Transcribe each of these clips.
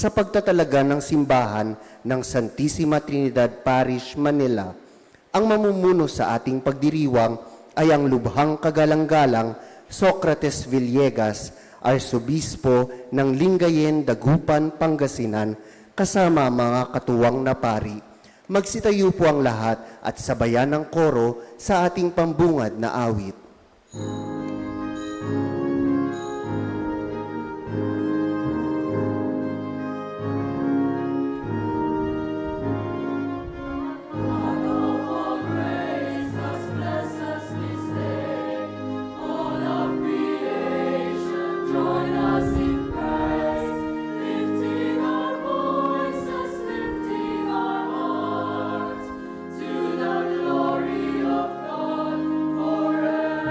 Sa pagtatalaga ng simbahan ng Santissima Trinidad Parish, Manila. Ang mamumuno sa ating pagdiriwang ay ang lubhang kagalang-galang Socrates Villegas, Arsobispo ng Lingayen, Dagupan, Pangasinan, kasama mga katuwang na pari. Magsitayo po ang lahat at sabayan ng koro sa ating pambungad na awit. Forever.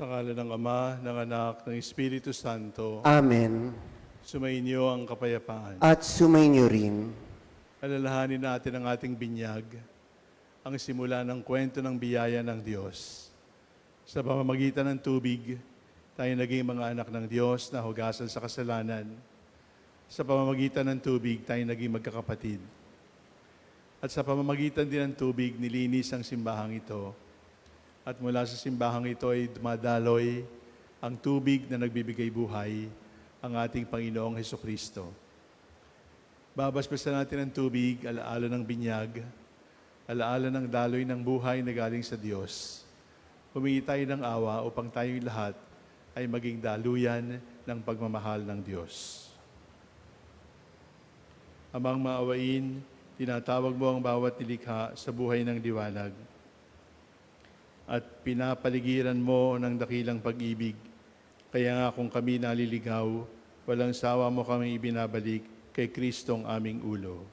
Sa ngalan ng Ama, ng Anak, ng Espiritu Santo, Amen. sumainyo ang kapayapaan. At sumainyo rin. Alalahanin natin ang ating binyag, ang simula ng kwento ng biyaya ng Diyos. Sa pamamagitan ng tubig, tayo naging mga anak ng Diyos na hugasan sa kasalanan. Sa pamamagitan ng tubig, tayo naging magkakapatid. At sa pamamagitan din ng tubig, nilinis ang simbahang ito. At mula sa simbahang ito ay dumadaloy ang tubig na nagbibigay buhay, ang ating Panginoong Hesukristo. Babasbasan natin ang tubig, alaala ng binyag, alaala ng daloy ng buhay na galing sa Diyos. Humingi tayo ng awa upang tayong lahat ay maging daluyan ng pagmamahal ng Diyos. Amang maawain, tinatawag mo ang bawat nilikha sa buhay ng liwanag at pinapaligiran mo ng dakilang pag-ibig. Kaya nga kung kami naliligaw, walang sawa mo kami ibinabalik kay Kristong aming ulo.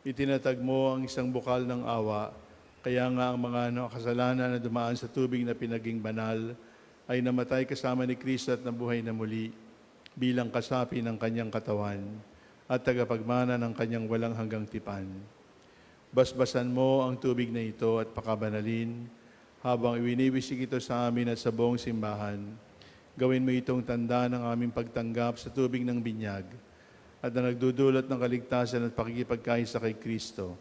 Itinatag mo ang isang bukal ng awa, kaya nga ang mga kasalanan na dumaan sa tubig na pinaging banal ay namatay kasama ni Kristo at nabuhay na muli bilang kasapi ng kanyang katawan at tagapagmana ng kanyang walang hanggang tipan. Basbasan mo ang tubig na ito at pakabanalin habang iwiniwisik ito sa amin at sa buong simbahan. Gawin mo itong tanda ng aming pagtanggap sa tubig ng binyag at na nagdudulot ng kaligtasan at pakikipagkaisa kay Kristo.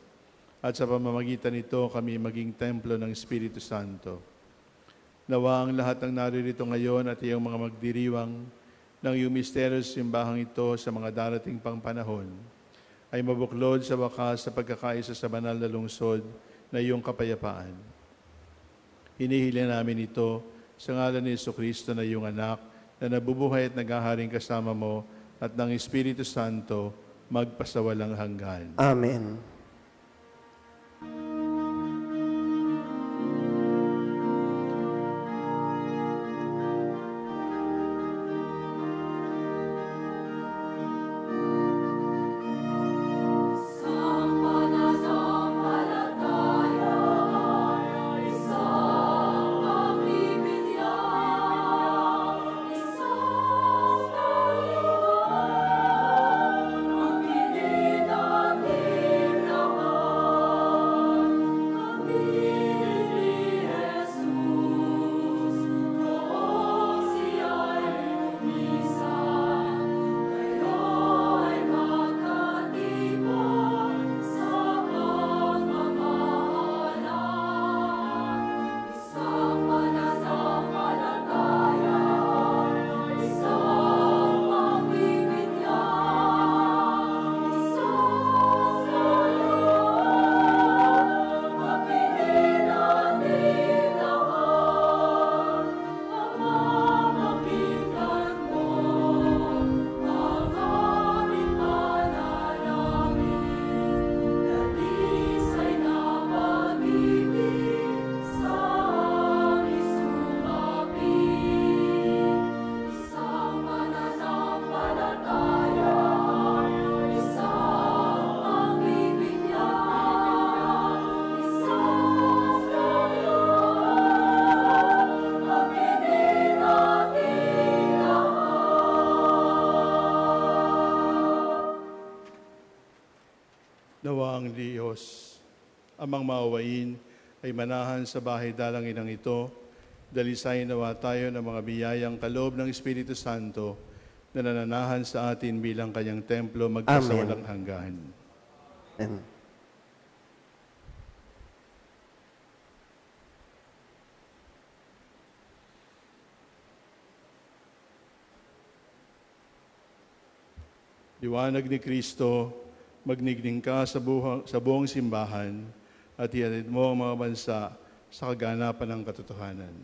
At sa pamamagitan nito kami maging templo ng Espiritu Santo. Nawa ang lahat ng naririto ngayon at iyong mga magdiriwang ng iyong misteryo sa simbahang ito sa mga darating pang panahon ay mabuklod sa wakas sa pagkakaisa sa banal na lungsod na iyong kapayapaan. Hinihila namin ito sa ngalan ni Jesucristo na iyong anak na nabubuhay at naghaharing kasama mo at ng Espiritu Santo magpasawalang hanggan. Amen. Nawa ang Diyos, amang maawain, ay manahan sa bahay dalangin ng ito, dalisayin nawa tayo ng mga biyayang kaloob ng Espiritu Santo na nananahan sa atin bilang kanyang templo magpasawalang hanggan. Amen. Liwanag ni Kristo, magnigning ka sa buong simbahan at ihatid mo ang mga bansa sa kaganapan ng katotohanan.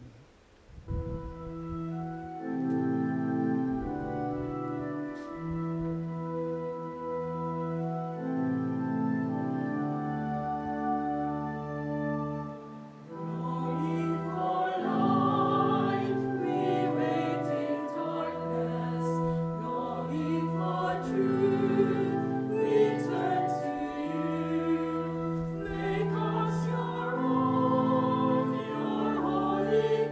Make us your own, your holy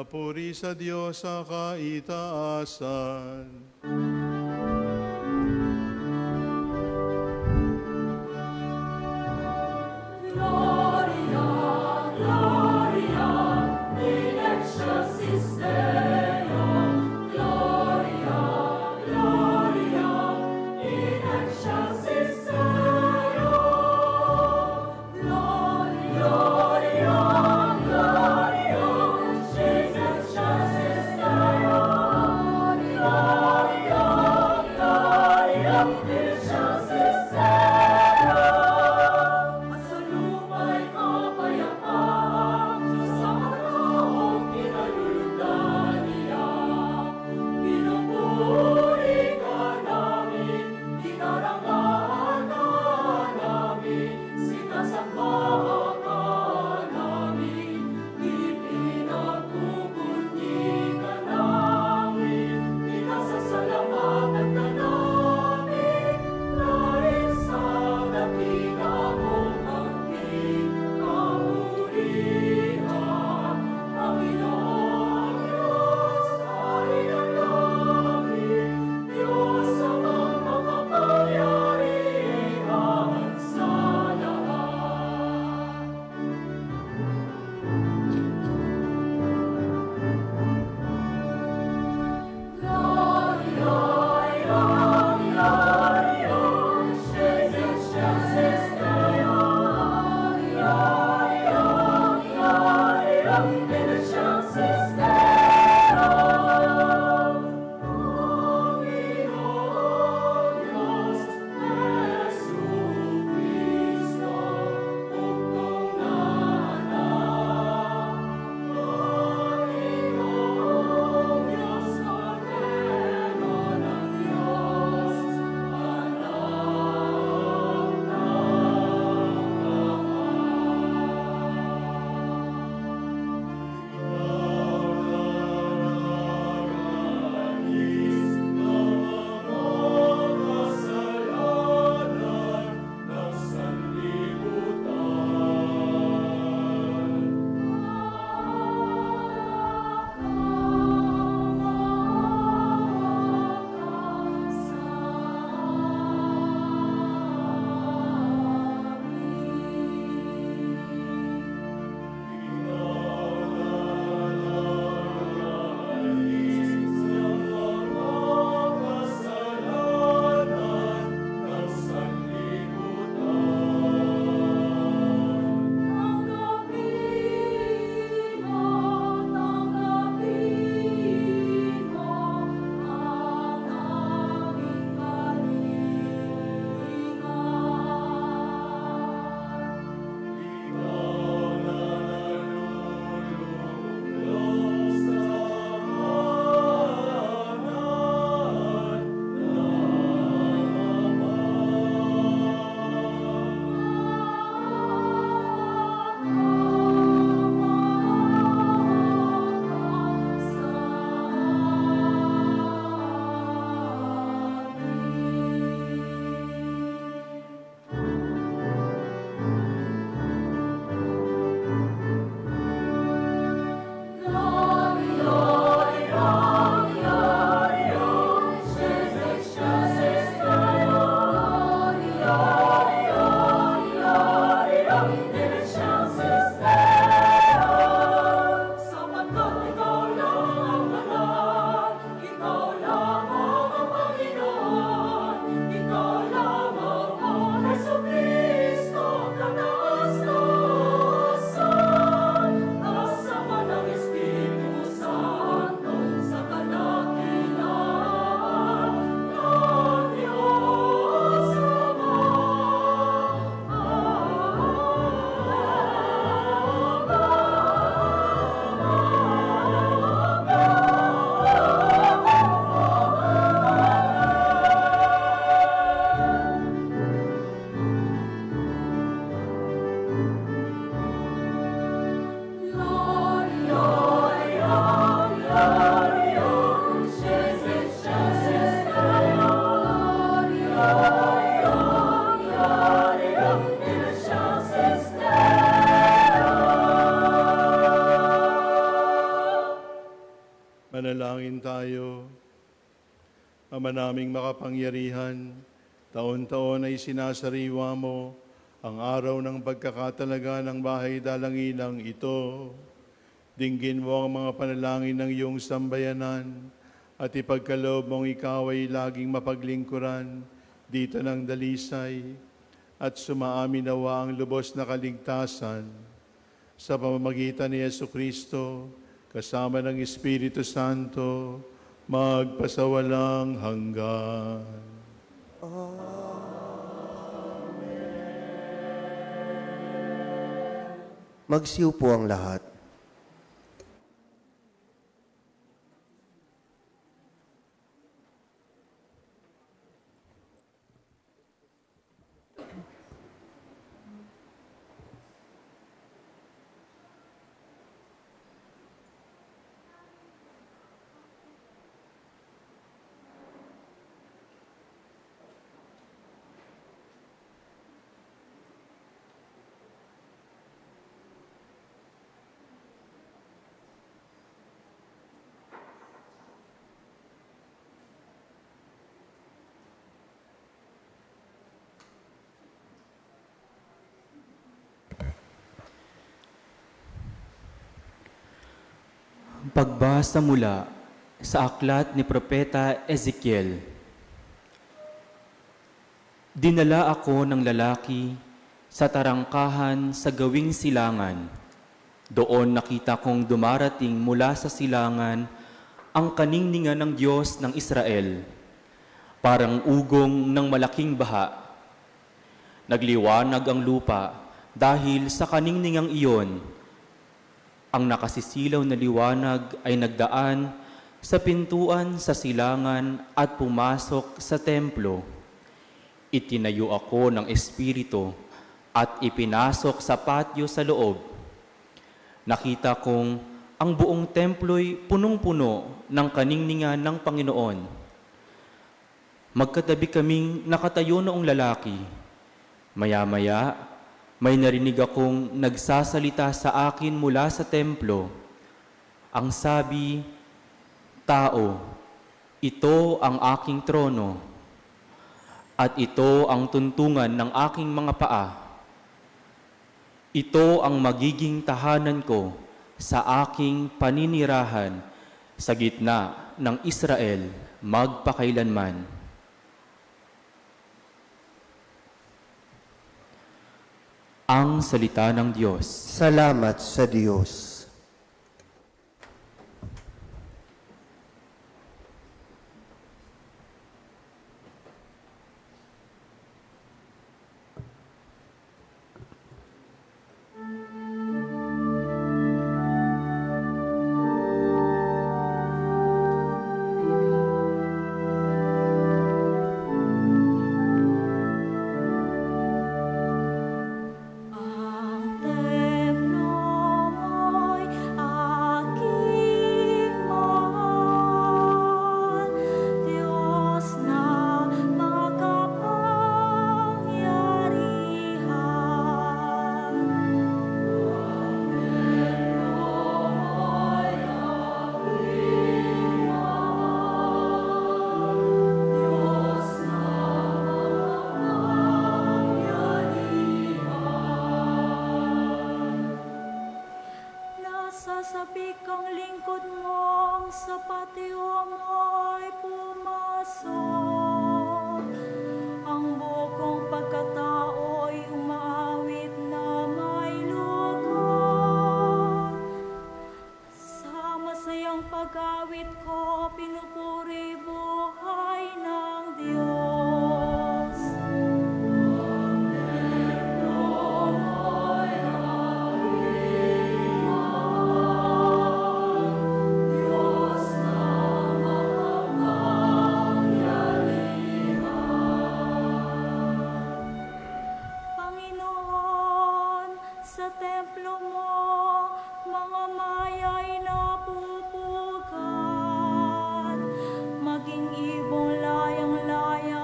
Papuri sa Diyos sa kaitaasan. Gloria, Gloria, in excelsis Deo. Gloria, Gloria, in excelsis Deo. Gloria, Gloria, in excelsis Deo. Gloria, Manalangin tayo. Ama naming makapangyarihan, taon-taon ay sinasariwa mo ang araw ng pagkakatalaga ng bahay dalanginang ito. Dinggin mo ang mga panalangin ng iyong sambayanan at ipagkaloob mong ikaw ay laging mapaglingkuran dito ng dalisay at sumaamin nawa ang lubos na kaligtasan sa pamamagitan ni Jesucristo kasama ng Espiritu Santo magpasawalang hanggan. Magsiupo ang lahat. Pagbasa mula sa aklat ni Propeta Ezekiel. Dinala ako ng lalaki sa tarangkahan sa gawing silangan. Doon nakita kong dumarating mula sa silangan ang kaningningan ng Diyos ng Israel, parang ugong ng malaking baha. Nagliwanag ang lupa dahil sa kaningningang iyon. Ang nakasisilaw na liwanag ay nagdaan sa pintuan sa silangan at pumasok sa templo. Itinayo ako ng Espiritu at ipinasok sa patio sa loob. Nakita kong ang buong templo'y punong-puno ng kaningningan ng Panginoon. Magkatabi kaming nakatayo noong lalaki. Maya-maya, may narinig akong nagsasalita sa akin mula sa templo. Ang sabi, "Tao, ito ang aking trono, at ito ang tuntungan ng aking mga paa. Ito ang magiging tahanan ko sa aking paninirahan sa gitna ng Israel magpakailanman." Ang salita ng Diyos. Salamat sa Diyos. Nasasabik ang lingkod mong sa patio mo'y pumasok. Ang bukong pagkatao'y umaawit na may lugod. Sa masayang pag-awit ko, pinupuri buhay ng Diyos. Panginoon, sa templo mo, mga maya'y napupugat. Maging ibong layang-laya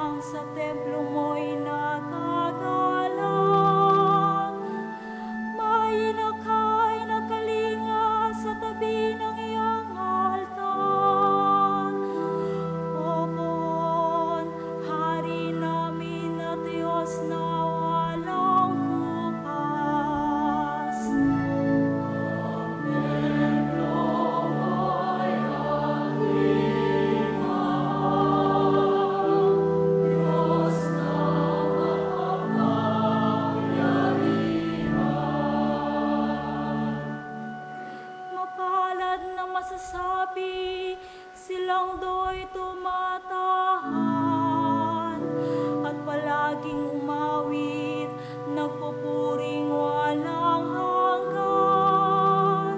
silang do'y tumatahan at palaging umawit, nagpupuring walang hanggan.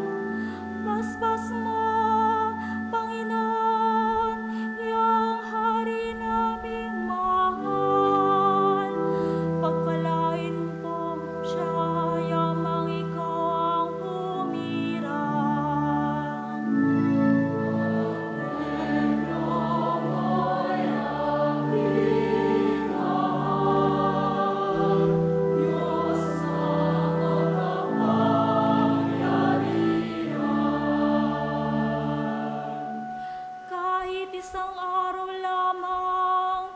Paspas mo, Panginoon, iyong hari naming mahal. Pagpalain po siya, yamang ikaw ang humirang. Kahit isang araw lamang,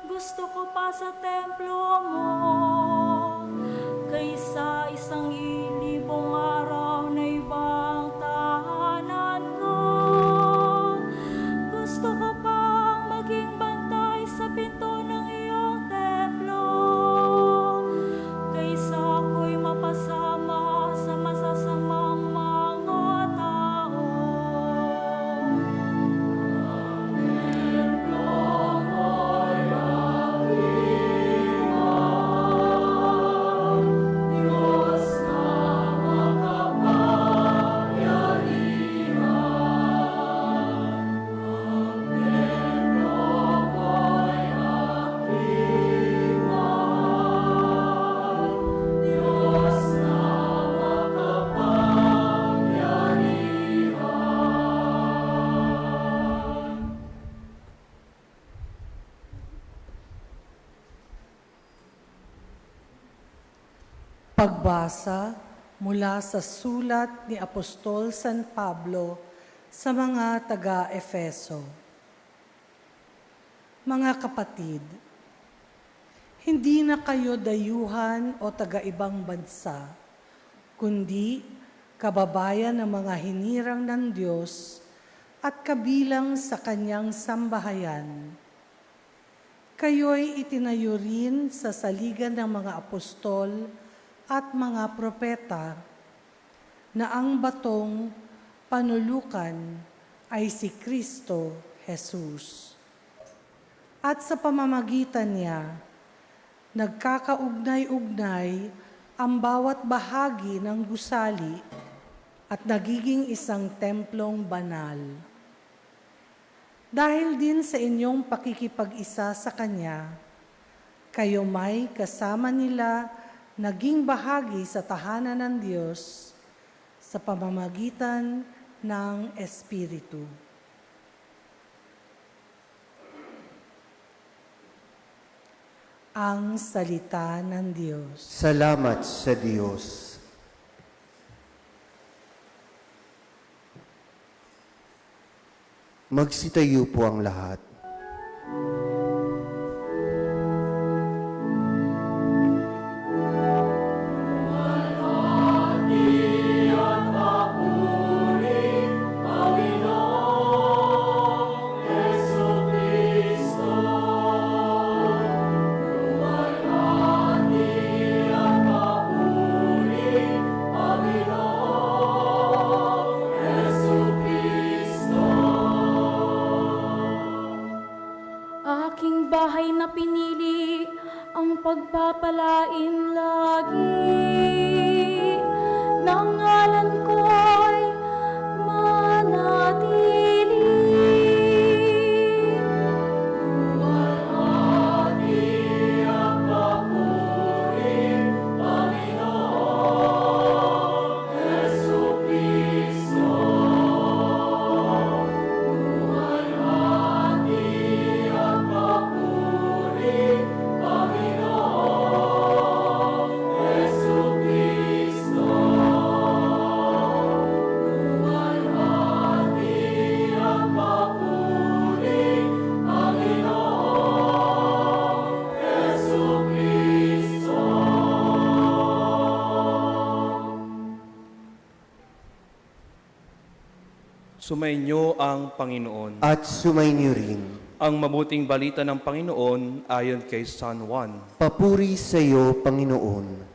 gusto ko pa sa templo mo, kaysa isang libong araw na ibang tahanan ko. Gusto ko pang maging bantay sa pinto ng iyong templo, kaysa ako'y mapasama sa masasamang mga tao. Pagbasa mula sa sulat ni Apostol San Pablo sa mga taga-Efeso. Mga kapatid, hindi na kayo dayuhan o taga-ibang bansa, kundi kababayan ng mga hinirang ng Diyos at kabilang sa kanyang sambahayan. Kayo'y itinayo rin sa saligan ng mga apostol at mga propeta na ang batong panulukan ay si Kristo Jesus. At sa pamamagitan niya, nagkakaugnay-ugnay ang bawat bahagi ng gusali at nagiging isang templong banal. Dahil din sa inyong pakikipag-isa sa Kanya, kayo may kasama nila naging bahagi sa tahanan ng Diyos sa pamamagitan ng Espiritu. Ang salita ng Diyos. Salamat sa Diyos. Magsitayo po ang lahat. Aking bahay na pinili, ang pagpapalain lagi. Nang ngalan ko'y manatili. Luwalhati at papuri, Panginoong Jesucristo. Luwalhati at papuri, Panginoong Jesucristo. Luwalhati at papuri, Panginoong Jesucristo. Sumainyo ang Panginoon. At sumainyo rin. Ang mabuting balita ng Panginoon ayon kay San Juan. Papuri sa iyo, Panginoon.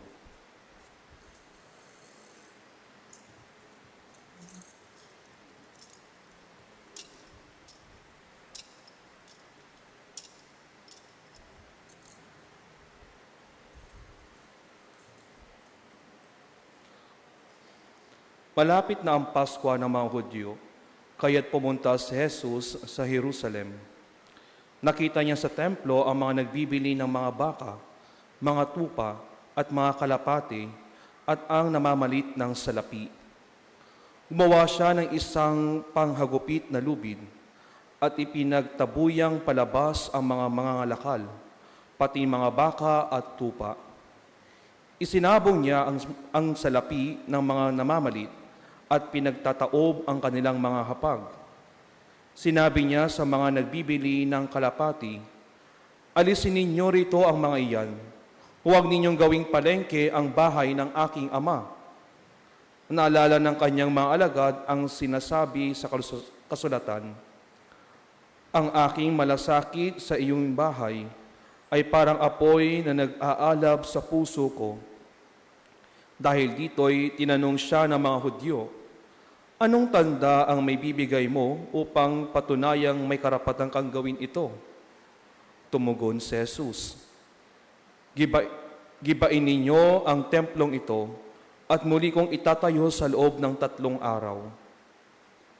Malapit na ang Pasko ng mga Hudyo, kaya't pumunta si Jesus sa Jerusalem. Nakita niya sa templo ang mga nagbibili ng mga baka, mga tupa at mga kalapati at ang namamalit ng salapi. Gumawa siya ng isang panghagupit na lubid at ipinagtabuyang palabas ang mga mangangalakal, pati mga baka at tupa. Isinabong niya ang salapi ng mga namamalit at pinagtataob ang kanilang mga hapag. Sinabi niya sa mga nagbibili ng kalapati, "Alisin ninyo rito ang mga iyan. Huwag ninyong gawing palengke ang bahay ng aking ama." Naalala ng kanyang mga alagad ang sinasabi sa kasulatan, "Ang aking malasakit sa iyong bahay ay parang apoy na nag-aalab sa puso ko." Dahil dito'y tinanong siya ng mga Hudyo, "Anong tanda ang may bibigay mo upang patunayang may karapatan kang gawin ito?" Tumugon si Jesus, Gibain ninyo ang templong ito at muli kong itatayo sa loob ng 3 araw."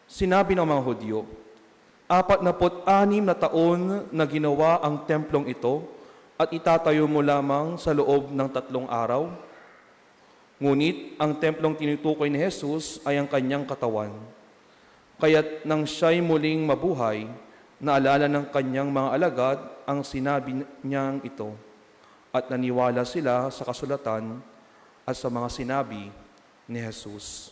Sinabi ng mga Hudyo, 46 na taon na ginawa ang templong ito at itatayo mo lamang sa loob ng 3 araw? Ngunit ang templong tinutukoy ni Jesus ay ang kanyang katawan. Kaya't nang siya'y muling mabuhay, naalala ng kanyang mga alagad ang sinabi niyang ito, at naniwala sila sa kasulatan at sa mga sinabi ni Jesus.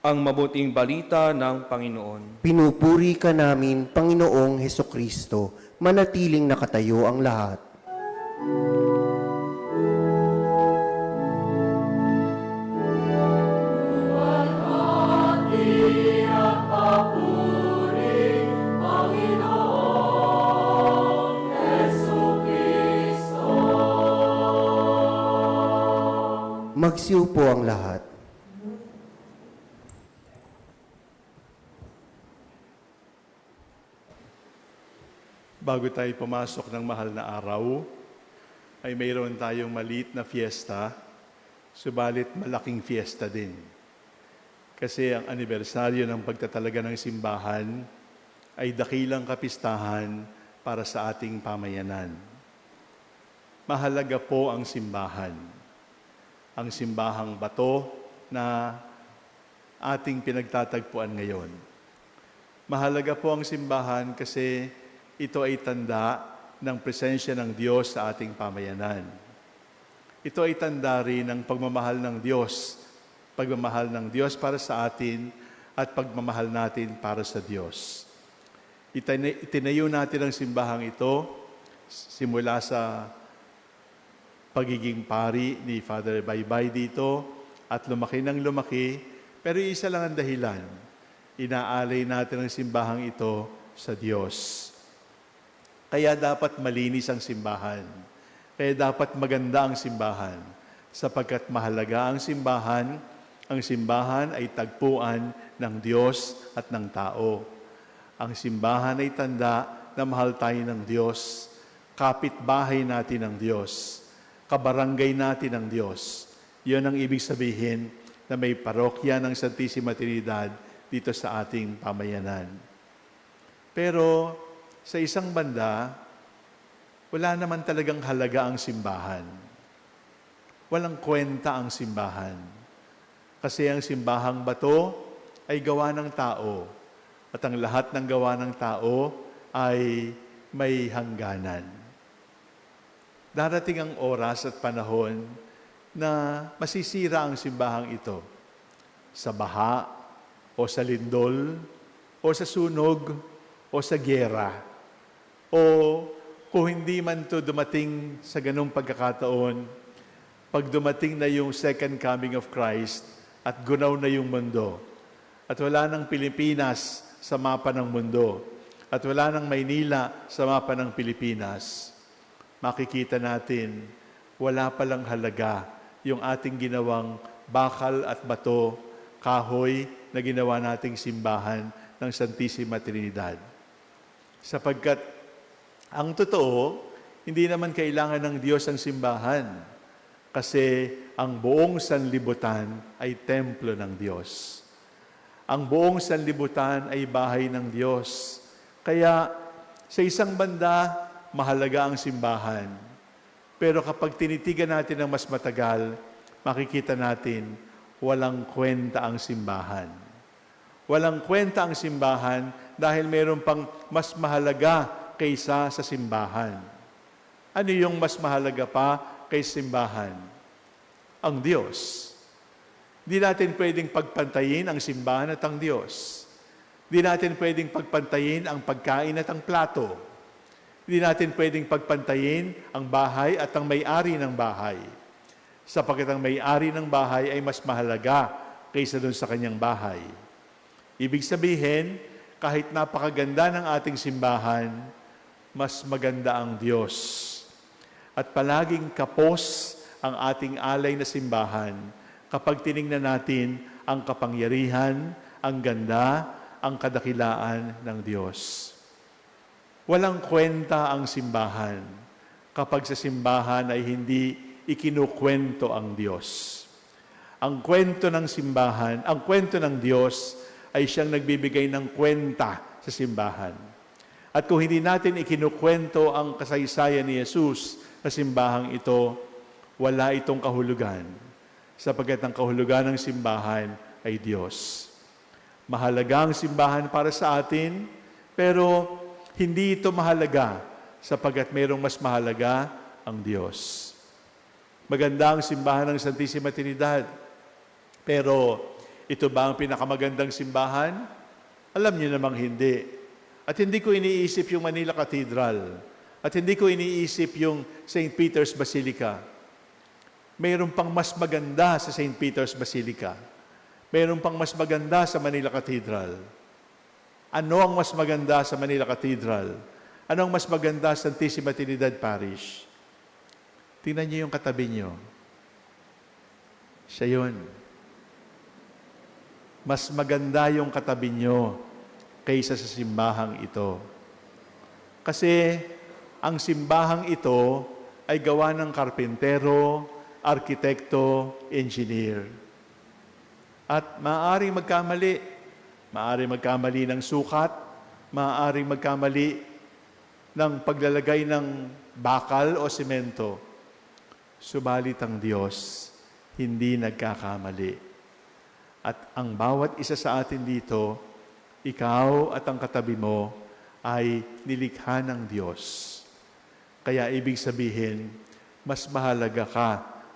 Ang mabuting balita ng Panginoon. Pinupuri ka namin, Panginoong Hesukristo. Manatiling nakatayo ang lahat. Magsiupo ang lahat. Bago tayo pumasok ng mahal na araw, ay mayroon tayong maliit na fiesta, subalit malaking fiesta din. Kasi ang anibersaryo ng pagtatalaga ng simbahan ay dakilang kapistahan para sa ating pamayanan. Mahalaga po ang simbahan. Ang simbahang bato na ating pinagtatagpuan ngayon. Mahalaga po ang simbahan kasi ito ay tanda ng presensya ng Diyos sa ating pamayanan. Ito ay tanda rin ng pagmamahal ng Diyos. Pagmamahal ng Diyos para sa atin at pagmamahal natin para sa Diyos. Itinayo natin ang simbahang ito simula sa pagiging pari ni Father Baybay dito at lumaki ng lumaki, pero isa lang ang dahilan. Inaalay natin ang simbahang ito sa Diyos. Kaya dapat malinis ang simbahan. Kaya dapat maganda ang simbahan. Sapagkat mahalaga ang simbahan ay tagpuan ng Diyos at ng tao. Ang simbahan ay tanda na mahal tayo ng Diyos. Kapitbahay natin ng Diyos. Kabarangay natin ng Diyos. Yun ang ibig sabihin na may parokya ng Santissima Trinidad dito sa ating pamayanan. Pero sa isang banda, wala naman talagang halaga ang simbahan. Walang kwenta ang simbahan. Kasi ang simbahang bato ay gawa ng tao. At ang lahat ng gawa ng tao ay may hangganan. Darating ang oras at panahon na masisira ang simbahang ito. Sa baha, o sa lindol, o sa sunog, o sa gyera. O kung hindi man to dumating sa ganung pagkakataon, pag dumating na yung second coming of Christ at gunaw na yung mundo, at wala ng Pilipinas sa mapa ng mundo, at wala ng Maynila sa mapa ng Pilipinas, makikita natin, wala palang halaga yung ating ginawang bakal at bato, kahoy na ginawa nating simbahan ng Santissima Trinidad. Sapagkat ang totoo, hindi naman kailangan ng Diyos ang simbahan. Kasi ang buong sanlibutan ay templo ng Diyos. Ang buong sanlibutan ay bahay ng Diyos. Kaya sa isang banda, mahalaga ang simbahan. Pero kapag tinitigan natin ng mas matagal, makikita natin walang kwenta ang simbahan. Walang kwenta ang simbahan dahil mayroon pang mas mahalaga kaysa sa simbahan. Ano yung mas mahalaga pa kaysa simbahan? Ang Diyos. Di natin pwedeng pagpantayin ang simbahan at ang Diyos. Di natin pwedeng pagpantayin ang pagkain at ang plato. Di natin pwedeng pagpantayin ang bahay at ang may-ari ng bahay. Sapagkat ang may-ari ng bahay ay mas mahalaga kaysa doon sa kanyang bahay. Ibig sabihin, kahit napakaganda ng ating simbahan, mas maganda ang Diyos. At palaging kapos ang ating alay na simbahan kapag tiningnan natin ang kapangyarihan, ang ganda, ang kadakilaan ng Diyos. Walang kwenta ang simbahan kapag sa simbahan ay hindi ikinukwento ang Diyos. Ang kwento ng simbahan, ang kwento ng Diyos ay siyang nagbibigay ng kwenta sa simbahan. At kung hindi natin ikinukwento ang kasaysayan ni Jesus sa simbahang ito, wala itong kahulugan, sapagkat ang kahulugan ng simbahan ay Diyos. Mahalaga ang simbahan para sa atin, pero hindi ito mahalaga sapagkat mayroong mas mahalaga ang Diyos. Maganda ang simbahan ng Santissima Trinidad, pero ito ba ang pinakamagandang simbahan? Alam niyo namang hindi. At hindi ko iniisip yung Manila Cathedral, at hindi ko iniisip yung St. Peter's Basilica. Mayroon pang mas maganda sa St. Peter's Basilica. Mayroon pang mas maganda sa Manila Cathedral. Ano ang mas maganda sa Manila Cathedral? Ano ang mas maganda sa Santissima Trinidad Parish? Tingnan niyo yung katabi niyo. Siya yun. Mas maganda yung katabi niyo kaysa sa simbahang ito. Kasi ang simbahang ito ay gawa ng karpintero, arkitekto, engineer. At maaaring magkamali. Maaaring magkamali ng sukat, maaaring magkamali ng paglalagay ng bakal o semento. Subalit ang Diyos, hindi nagkakamali. At ang bawat isa sa atin dito, ikaw at ang katabi mo, ay nilikha ng Diyos. Kaya ibig sabihin, mas mahalaga ka,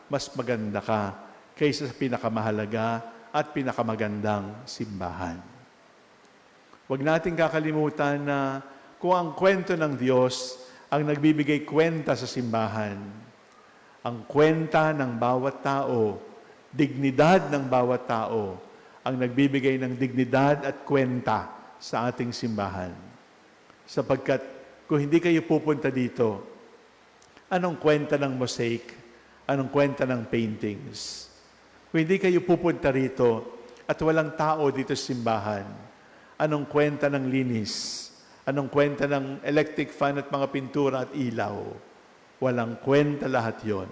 mas maganda ka, kaysa sa pinakamahalaga at pinakamagandang simbahan. Huwag nating kakalimutan na kung ang kwento ng Diyos ang nagbibigay kwenta sa simbahan, ang kwenta ng bawat tao, dignidad ng bawat tao, ang nagbibigay ng dignidad at kwenta sa ating simbahan. Sapagkat kung hindi kayo pupunta dito, anong kwenta ng mosaic? Anong kwenta ng paintings? Kung hindi kayo pupunta rito at walang tao dito sa simbahan, anong kwenta ng linis? Anong kwenta ng electric fan at mga pintura at ilaw? Walang kwenta lahat yon.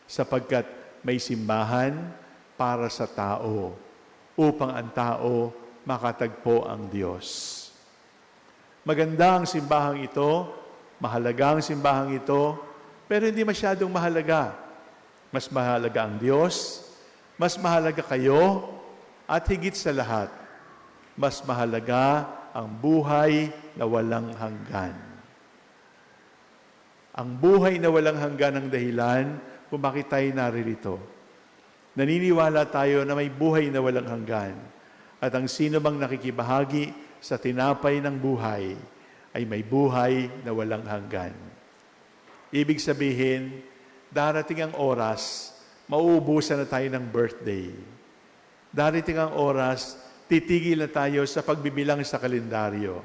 Sapagkat may simbahan para sa tao, upang ang tao makatagpo ang Diyos. Maganda ang simbahang ito, mahalaga ang simbahang ito, pero hindi masyadong mahalaga. Mas mahalaga ang Diyos, mas mahalaga kayo, at higit sa lahat, mas mahalaga ang buhay na walang hanggan. Ang buhay na walang hanggan ang dahilan kung bakit tayo naririto. Naniniwala tayo na may buhay na walang hanggan, at ang sino mang nakikibahagi sa tinapay ng buhay ay may buhay na walang hanggan. Ibig sabihin, darating ang oras, mauubusan na tayo ng birthday. Darating ang oras, titigil na tayo sa pagbibilang sa kalendaryo.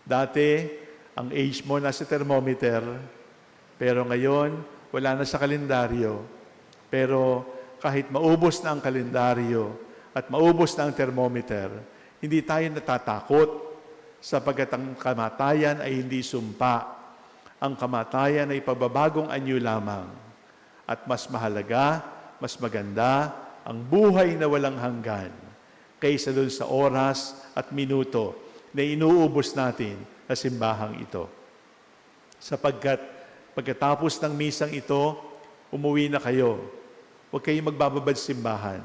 Dati, ang age mo nasa thermometer, pero ngayon, wala na sa kalendaryo. Pero kahit maubos na ang kalendaryo at maubos na ang thermometer, hindi tayo natatakot sapagkat ang kamatayan ay hindi sumpa. Ang kamatayan ay pagbabagong anyo lamang. At mas mahalaga, mas maganda ang buhay na walang hanggan kaysa dun sa oras at minuto na inuubos natin sa simbahang ito. Sapagkat pagkatapos ng misang ito, umuwi na kayo. Huwag kayong magbababad simbahan.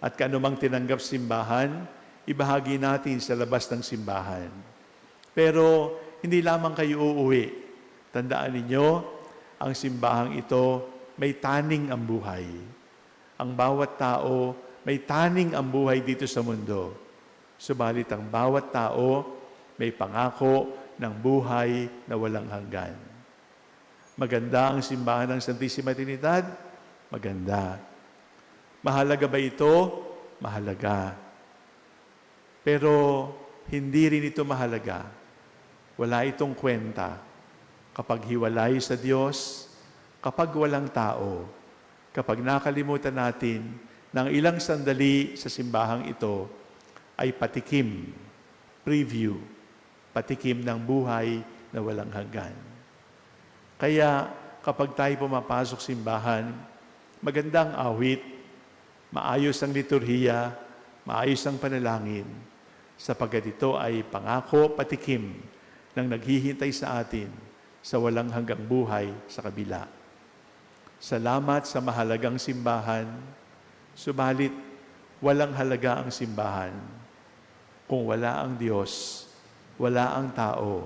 At kanumang tinanggap simbahan, ibahagi natin sa labas ng simbahan. Pero hindi lamang kayo uuwi. Tandaan ninyo, ang simbahang ito may taning ang buhay. Ang bawat tao may taning ang buhay dito sa mundo. Subalit ang bawat tao may pangako ng buhay na walang hanggan. Maganda ang simbahan ng Santissima Trinidad? Maganda. Mahalaga ba ito? Mahalaga. Pero hindi rin ito mahalaga. Wala itong kwenta kapag hiwalay sa Diyos, kapag walang tao, kapag nakalimutan natin ng ilang sandali sa simbahang ito ay patikim, preview, patikim ng buhay na walang hanggan. Kaya kapag tayo pumapasok simbahan, magandang awit, maayos ang liturhiya, maayos ang panalangin, sapagkat ito ay pangako patikim ng naghihintay sa atin sa walang hanggang buhay sa kabila. Salamat sa mahalagang simbahan, subalit walang halaga ang simbahan kung wala ang Diyos, wala ang tao,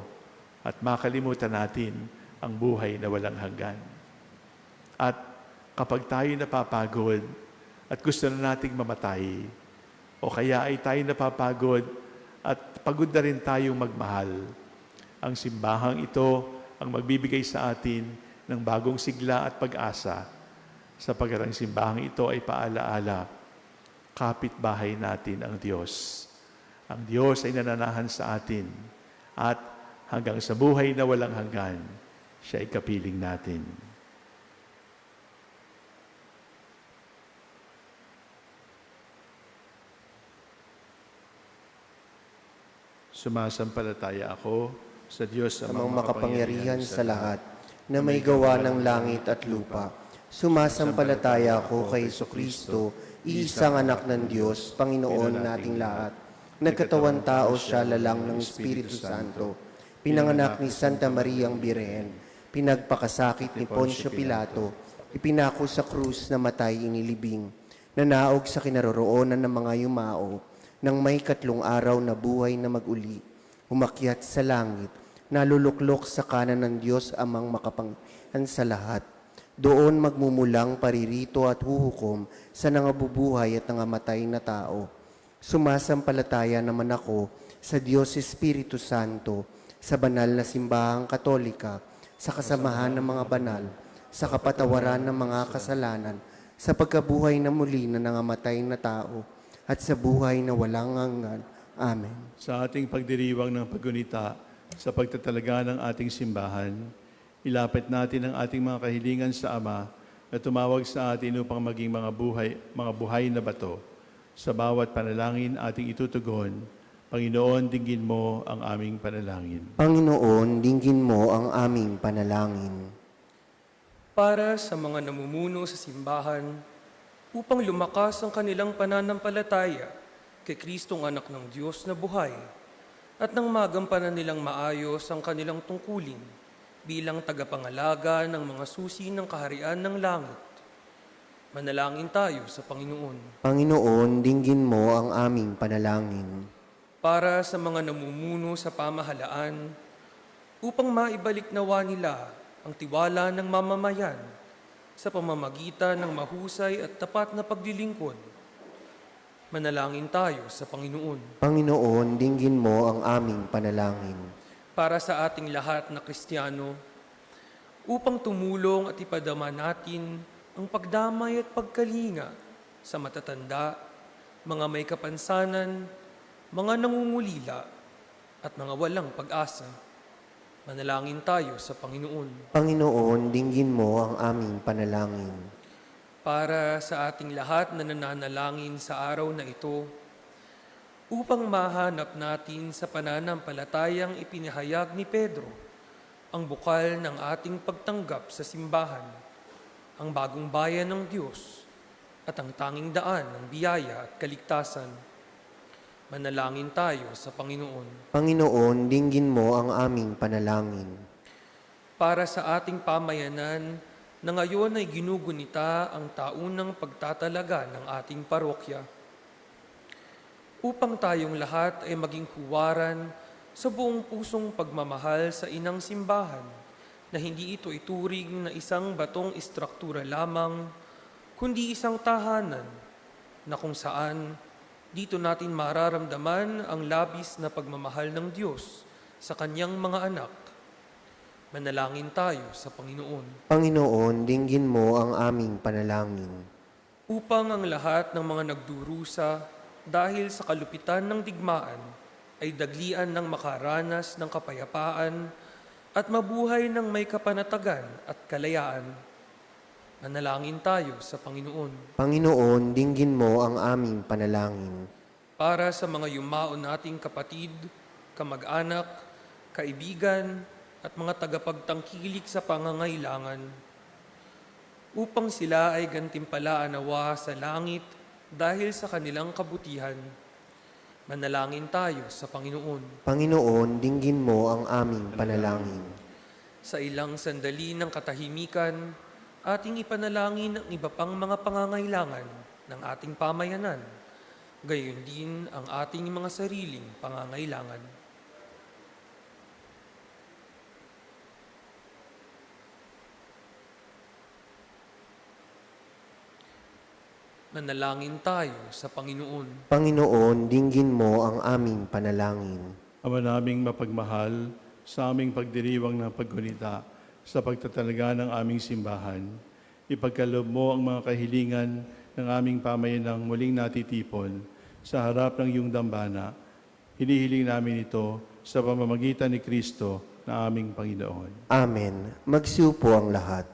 at makalimutan natin ang buhay na walang hanggan. At kapag tayo napapagod at gusto na nating mamatay, o kaya ay tayo napapagod at pagod na rin tayong magmahal, ang simbahang ito ang magbibigay sa atin ng bagong sigla at pag-asa, sapagkat ang simbahang ito ay paalaala, kapitbahay natin ang Diyos. Ang Diyos ay nananahan sa atin at hanggang sa buhay na walang hanggan, siya ay kapiling natin. Sumasampalataya ako sa Diyos Amang makapangyarihan sa lahat, na may gawa ng langit at lupa. Sumasampalataya ako kay Jesucristo, iisang anak ng Diyos, Panginoon nating lahat. Nagkatawan tao siya lalang ng Espiritu Santo. Pinanganak ni Santa Mariang Birhen, pinagpakasakit ni Poncio Pilato, ipinako sa krus na matay inilibing, nanaog sa kinaroroonan ng mga yumao, nang may 3 araw na buhay na maguli, umakyat sa langit, naluluklok sa kanan ng Diyos amang makapangyarihan sa lahat. Doon magmumulang paririto at huhukom sa nangabubuhay at nangamatay na tao. Sumasampalataya naman ako sa Diyos Espiritu Santo, sa banal na simbahang katolika, sa kasamahan ng mga banal, sa kapatawaran ng mga kasalanan, sa pagkabuhay na muli na nangamatay na tao, at sa buhay na walang hanggan. Amen. Sa ating pagdiriwang ng paggunita, sa pagtatalaga ng ating simbahan, ilapit natin ang ating mga kahilingan sa Ama na tumawag sa atin upang maging mga buhay na bato. Sa bawat panalangin ating itutugon, Panginoon, dinggin mo ang aming panalangin. Panginoon, dinggin mo ang aming panalangin. Para sa mga namumuno sa simbahan, upang lumakas ang kanilang pananampalataya kay Kristong anak ng Diyos na buhay, at nang magampanan nilang maayos ang kanilang tungkulin bilang tagapangalaga ng mga susi ng kaharian ng langit. Manalangin tayo sa Panginoon. Panginoon, dinggin mo ang aming panalangin. Para sa mga namumuno sa pamahalaan, upang maibalik nawa nila ang tiwala ng mamamayan sa pamamagitan ng mahusay at tapat na paglilingkod. Manalangin tayo sa Panginoon. Panginoon, dinggin mo ang aming panalangin. Para sa ating lahat na Kristiyano, upang tumulong at ipadama natin ang pagdamay at pagkalinga sa matatanda, mga may kapansanan, mga nangungulila, at mga walang pag-asa. Manalangin tayo sa Panginoon. Panginoon, dinggin mo ang aming panalangin. Para sa ating lahat na nananalangin sa araw na ito, upang mahanap natin sa pananampalatayang ipinahayag ni Pedro ang bukal ng ating pagtanggap sa simbahan. ang bagong bayan ng Diyos, at ang tanging daan ng biyaya at kaligtasan. Manalangin tayo sa Panginoon. Panginoon, dinggin mo ang aming panalangin. Para sa ating pamayanan na ngayon ay ginugunita ang taunang pagtatalaga ng ating parokya, upang tayong lahat ay maging huwaran sa buong pusong pagmamahal sa inang simbahan, na hindi ito ituring na isang batong istruktura lamang, kundi isang tahanan na kung saan dito natin mararamdaman ang labis na pagmamahal ng Diyos sa kanyang mga anak. Manalangin tayo sa Panginoon. Panginoon, dinggin mo ang aming panalangin. Upang ang lahat ng mga nagdurusa dahil sa kalupitan ng digmaan ay daglian ng makaranas ng kapayapaan at mabuhay ng may kapanatagan at kalayaan. Manalangin tayo sa Panginoon. Panginoon, dinggin mo ang aming panalangin. Para sa mga yumao nating kapatid, kamag-anak, kaibigan, at mga tagapagtangkilik sa pangangailangan, upang sila ay gantimpalaan nawa sa langit dahil sa kanilang kabutihan. Manalangin tayo sa Panginoon. Panginoon, dinggin mo ang aming panalangin. Sa ilang sandali ng katahimikan, ating ipanalangin ang iba pang mga pangangailangan ng ating pamayanan, gayon din ang ating mga sariling pangangailangan. Manalangin tayo sa Panginoon. Panginoon, dinggin mo ang aming panalangin. Ama naming mapagmahal, sa aming pagdiriwang ng paggunita sa pagtatalaga ng aming simbahan, ipagkaloob mo ang mga kahilingan ng aming pamayanang muling natitipon sa harap ng iyong dambana. Hinihiling namin ito sa pamamagitan ni Kristo na aming Panginoon. Amen. Magsiupo ang lahat.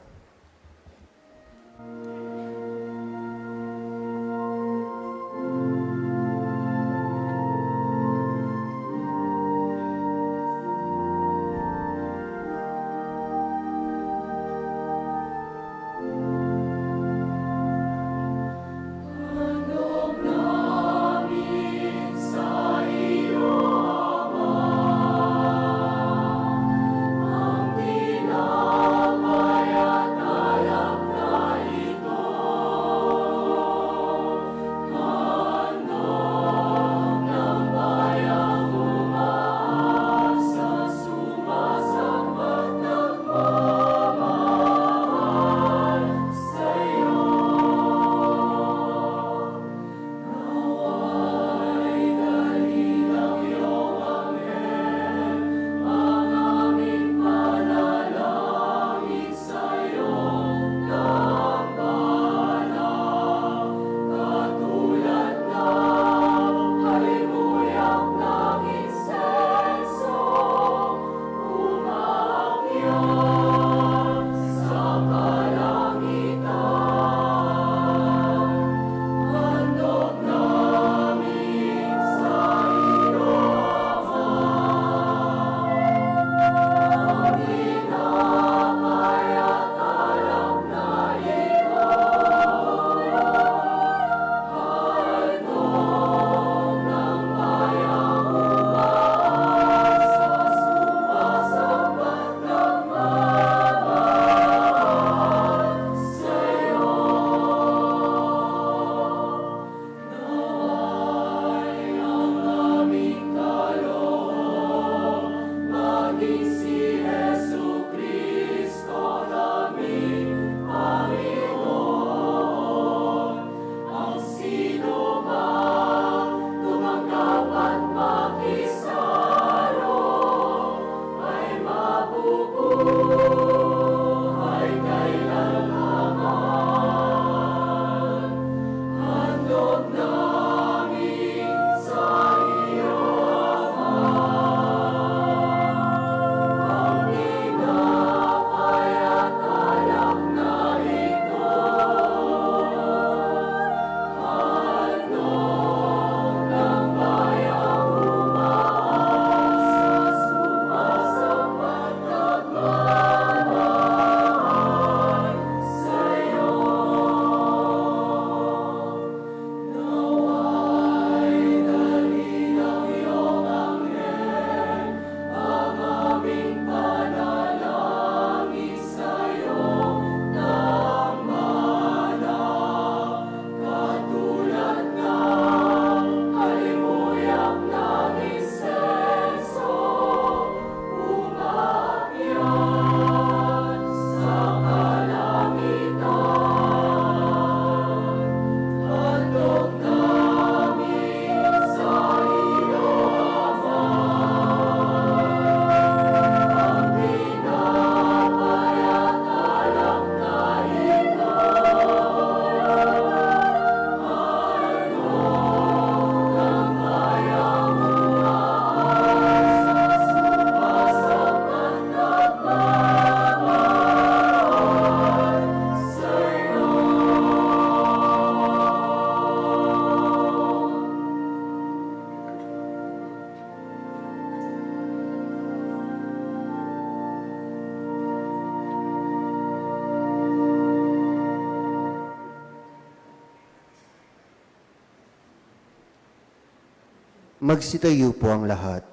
Magsitayo po ang lahat.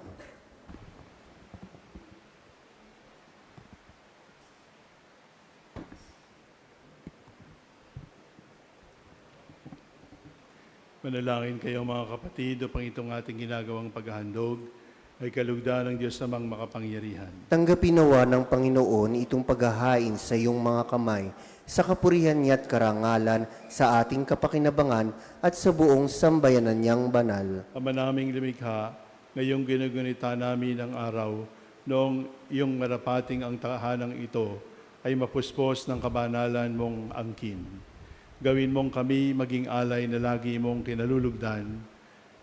Manalangin kayo mga kapatid upang itong ating ginagawang paghahandog ay kalugdan ng Diyos namang makapangyarihan. Tanggapin nawa ng Panginoon itong paghahain sa iyong mga kamay sa kapurihan niya at karangalan sa ating kapakinabangan at sa buong sambayanan niyang banal. Ama naming lumikha, ngayong ginugunita namin ang araw, noong iyong marapating ang tahanang ito ay mapuspos ng kabanalan mong angkin. Gawin mong kami maging alay na lagi mong kinalulugdan.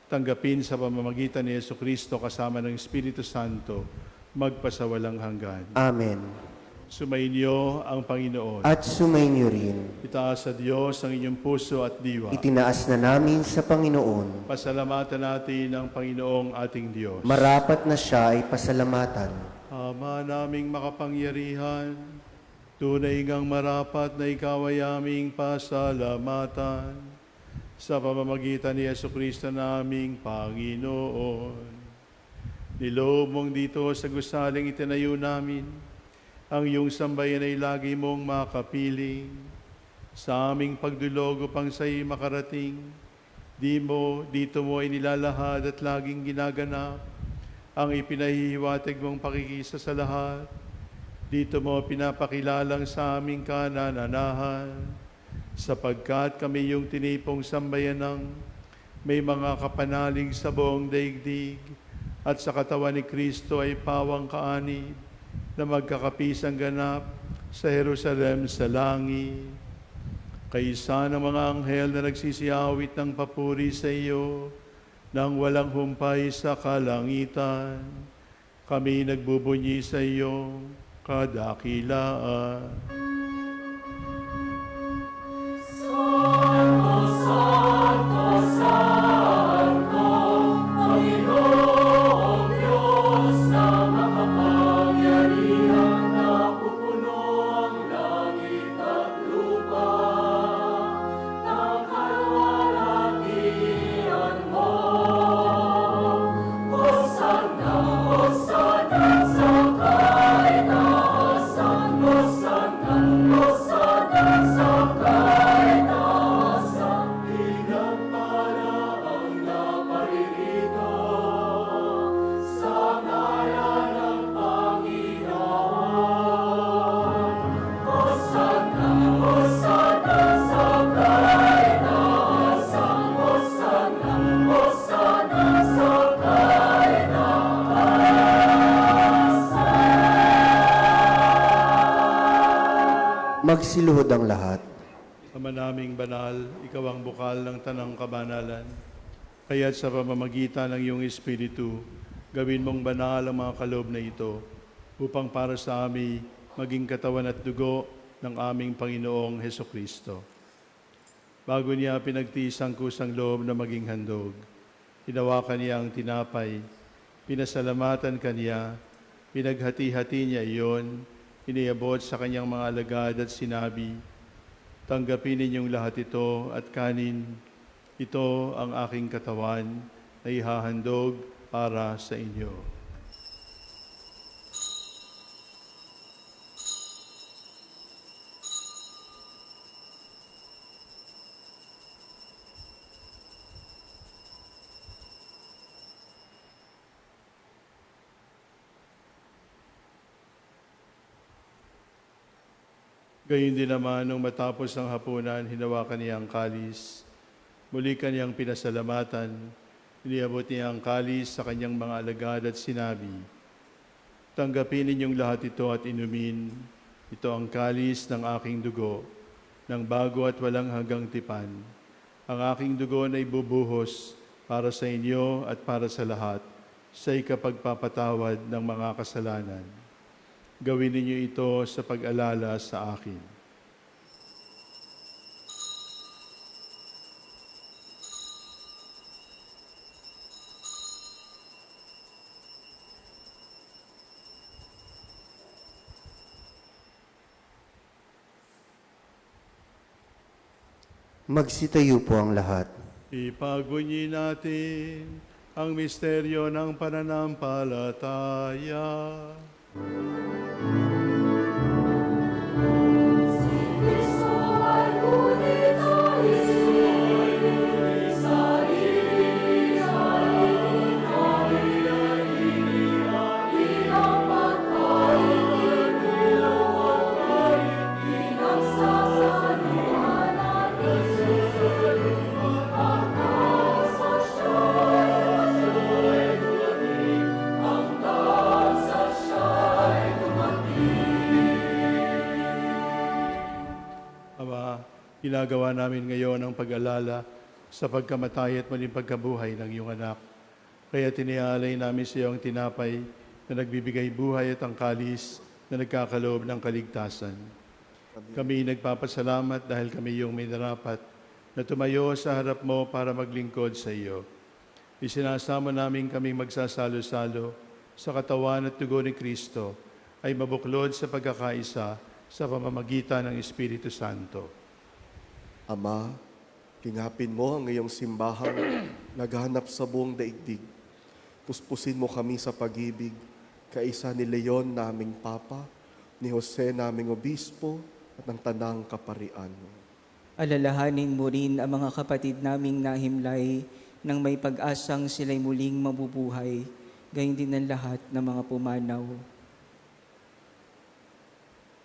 Tanggapin sa pamamagitan ni Jesucristo kasama ng Espiritu Santo, magpasawalang hanggan. Amen. Sumainyo ang Panginoon. At sumainyo rin. Itaas sa Diyos ang inyong puso at diwa. Itinaas na namin sa Panginoon. Pasalamatan natin ang Panginoong ating Diyos. Marapat na siya ay pasalamatan. Ama naming makapangyarihan, tunay ngang marapat na ikaw ay aming pasalamatan sa pamamagitan ni Jesucristo naming Panginoon. Niloob mong dito sa gusaling itinayo namin, ang iyong sambayan ay lagi mong makapiling. Sa aming pagdulog upang sa'y makarating, dito mo ay nilalahad at laging ginaganap ang ipinahihiwatig mong pakikisa sa lahat. Dito mo pinapakilalang sa aming kanananahan, sapagkat kami yung tinipong sambayanang may mga kapanalig sa buong daigdig at sa katawan ni Kristo ay pawang kaanib na magkakapisang ganap sa Jerusalem sa langit. Kaisa ng mga anghel na nagsisiyawit ng papuri sa iyo nang walang humpay sa kalangitan, kami nagbubunyi sa iyo kadakilaan. Magsiluhod ang lahat. Ama naming banal, ikaw ang bukal ng tanang kabanalan. Kaya't sa pamamagitan ng iyong Espiritu, gawin mong banal ang mga kaloob na ito, upang para sa amin maging katawan at dugo ng aming Panginoong Hesukristo. Bago niya pinagtiis ang kusang loob na maging handog, hinawakan niya ang tinapay, pinasalamatan kaniya, pinaghati-hati niya iyon, iniabot sa kanyang mga alagad at sinabi, tanggapin ninyong lahat ito at kanin. Ito ang aking katawan na ihahandog para sa inyo. Gayun din naman, nung matapos ang hapunan, hinawakan niya ang kalis. Muli kanyang pinasalamatan. Iniabot niya ang kalis sa kanyang mga alagad at sinabi, tanggapin ninyong lahat ito at inumin. Ito ang kalis ng aking dugo, ng bago at walang hanggang tipan. Ang aking dugo na ibubuhos para sa inyo at para sa lahat, sa ikapagpapatawad ng mga kasalanan. Gawin ninyo ito sa pag-alala sa akin. Magsitayo po ang lahat. Ipagunyi natin ang misteryo ng pananampalataya. Kristo ay ngunit Ama, ginagawa namin ngayon ang pag-alala sa pagkamatay at muling pagkabuhay ng iyong anak. Kaya tinialay namin sa iyo ang tinapay na nagbibigay buhay at ang kalis na nagkakaloob ng kaligtasan. Kami nagpapasalamat dahil kami iyong minarapat na tumayo sa harap mo para maglingkod sa iyo. Isinasama namin kaming magsasalo-salo sa katawan at dugo ni Kristo ay mabuklod sa pagkakaisa sa pamamagitan ng Espiritu Santo. Ama, kingapin mo ang iyong simbahang naghanap sa buong daigdig. Puspusin mo kami sa pag-ibig, kaisa ni Leon naming Papa, ni Jose naming Obispo, at ng Tanang Kaparian. Alalahanin mo rin ang mga kapatid naming nahimlay nang may pag-asang sila'y muling mabubuhay, gayon din ang lahat ng mga pumanaw.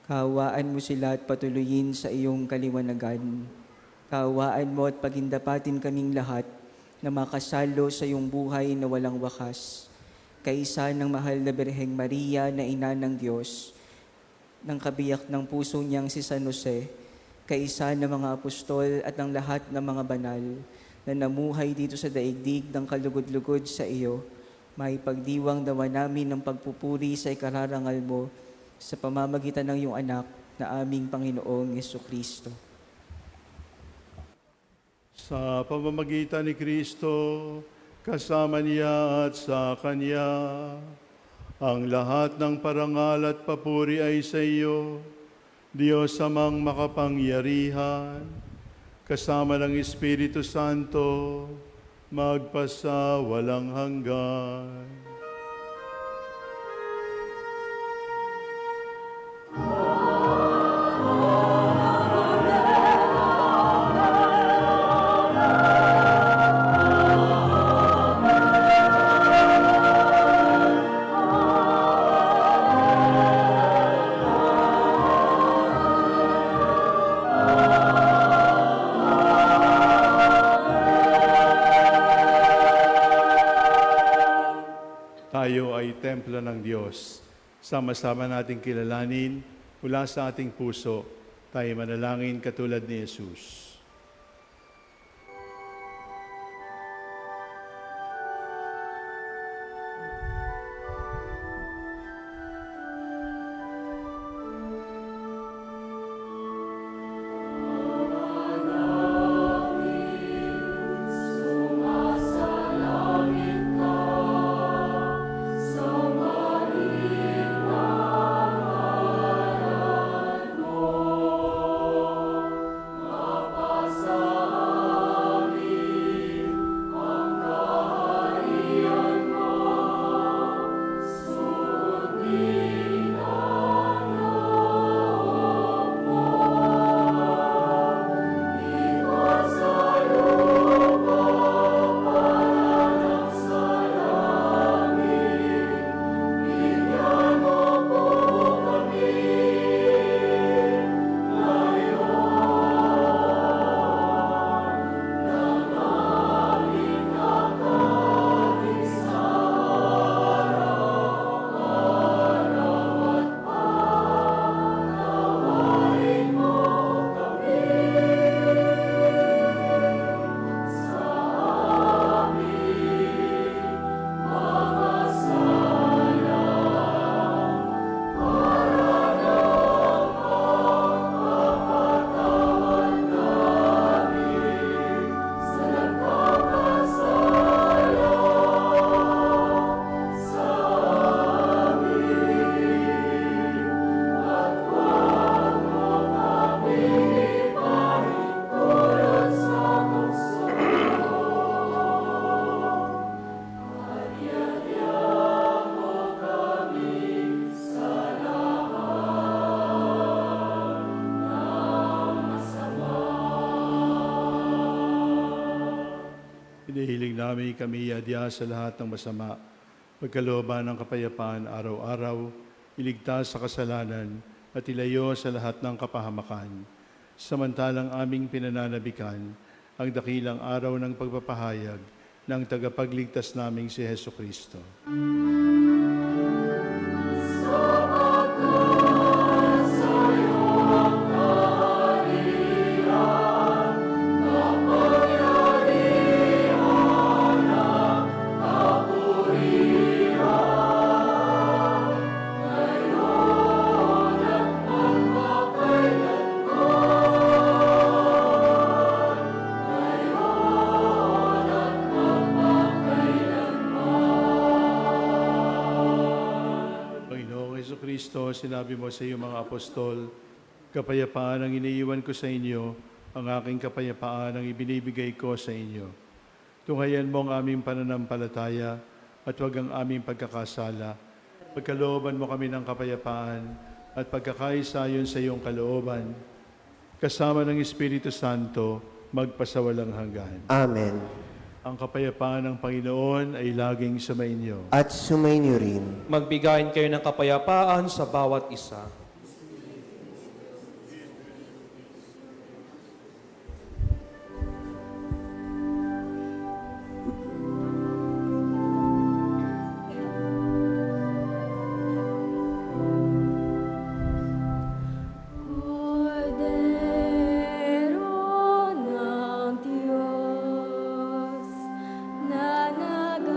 Kaawaan mo sila at patuloyin sa iyong kaliwanagan. Kaawaan mo at pagindapatin kaming lahat na makasalo sa iyong buhay na walang wakas. Kaisa ng mahal na Birheng Maria na Ina ng Diyos, ng kabiyak ng puso niyang si San Jose, kaisa ng mga apostol at ng lahat ng mga banal na namuhay dito sa daigdig ng kalugod-lugod sa iyo, may pagdiwang dawa namin ng pagpupuri sa ikararangal mo sa pamamagitan ng iyong anak na aming Panginoong Jesucristo. Sa pamamagitan ni Kristo, kasama niya at sa Kanya, ang lahat ng parangal at papuri ay sa iyo, Diyos amang makapangyarihan, kasama ng Espiritu Santo, magpasa walang hanggan. Tayo ay templo ng Diyos. Sama-sama nating kilalanin mula sa ating puso. Tayo manalangin katulad ni Jesus. Papa Hinihiling namin kami iadya sa lahat ng masama, pagkalooban ng kapayapaan araw-araw, iligtas sa kasalanan, at ilayo sa lahat ng kapahamakan. Samantalang aming pinananabikan ang dakilang araw ng pagpapahayag ng tagapagligtas naming si Heso Kristo. Kristo, sinabi mo sa iyong mga apostol, kapayapaan ang iniiwan ko sa inyo, ang aking kapayapaan ang ibinibigay ko sa inyo. Tunghayan mo ang aming pananampalataya at huwag ang aming pagkakasala. Pagkalooban mo kami ng kapayapaan at pagkakaisayon sa iyong kalooban, kasama ng Espiritu Santo, magpasawalang hanggan. Amen. Ang kapayapaan ng Panginoon ay laging sumainyo. At sumainyo rin. Magbigayin kayo ng kapayapaan sa bawat isa. Cordero ng Diyos na nag-aalis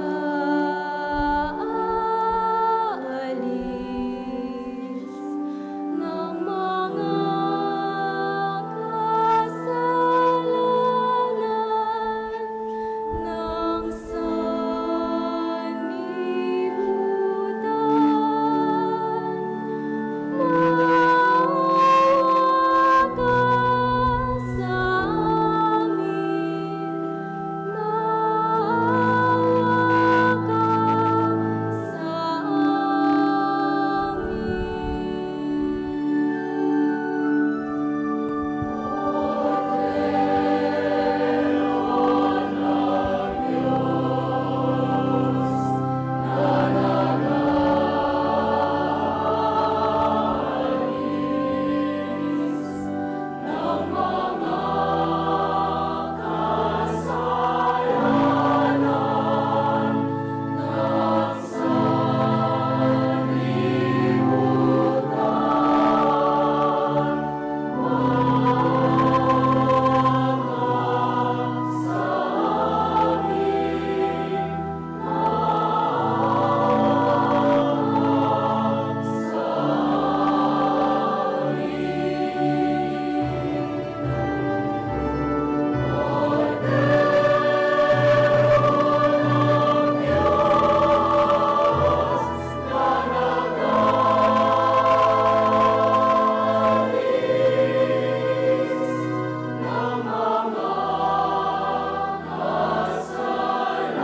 ng mga kasalanan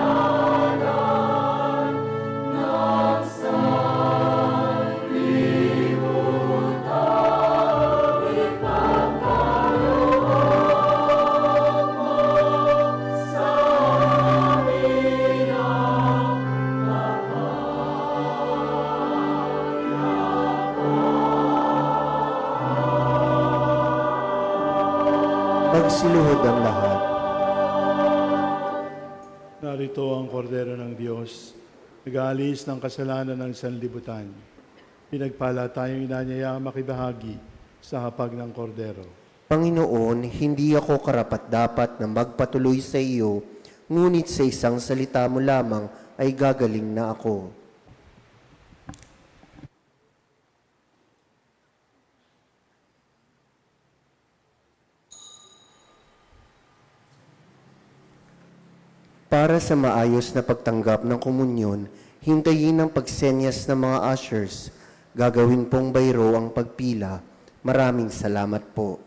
ng Magsiluhod ang lahat. Narito ang kordero ng Diyos, nag-aalis ng kasalanan ng sanlibutan. Pinagpala tayong inanyaya makibahagi sa hapag ng kordero. Panginoon, hindi ako karapat-dapat na magpatuloy sa iyo, ngunit sa isang salita mo lamang ay gagaling na ako. Para sa maayos na pagtanggap ng komunyon, hintayin ang pagsenyas ng mga ushers. Gagawin pong bayro ang pagpila. Maraming salamat po.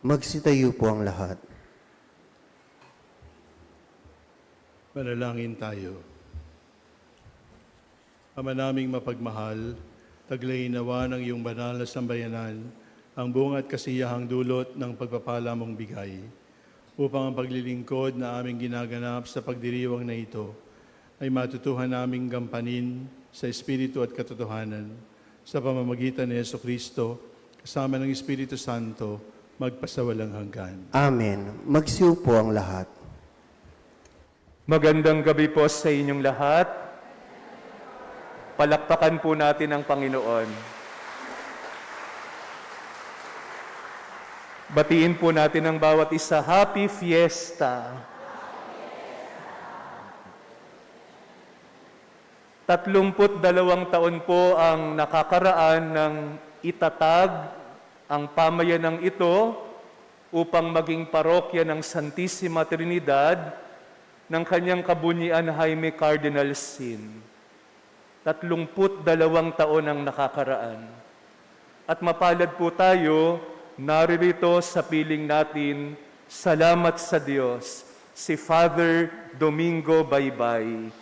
Magsitayo po ang lahat. Manalangin tayo. Ama naming mapagmahal, taglayin nawa ng iyong banal na sambayanan ang buong at kasiyahang dulot ng pagpapala mong bigay, upang ang paglilingkod na aming ginaganap sa pagdiriwang na ito ay matutuhan naming gampanin sa Espiritu at katotohanan sa pamamagitan ni Jesucristo kasama ng Espiritu Santo magpasawalang hanggan. Amen. Magsiupo ang lahat. Magandang gabi po sa inyong lahat. Palakpakan po natin ang Panginoon. Batiin po natin ang bawat isa. Happy Fiesta! 32 taon po ang nakakaraan ng itatag ang pamayanang ito upang maging parokya ng Santissima Trinidad ng kanyang kabunyian Jaime Cardinal Sin. 32 taon ang nakakaraan. At mapalad po tayo, naririto sa piling natin, salamat sa Diyos, si Father Domingo Baybay.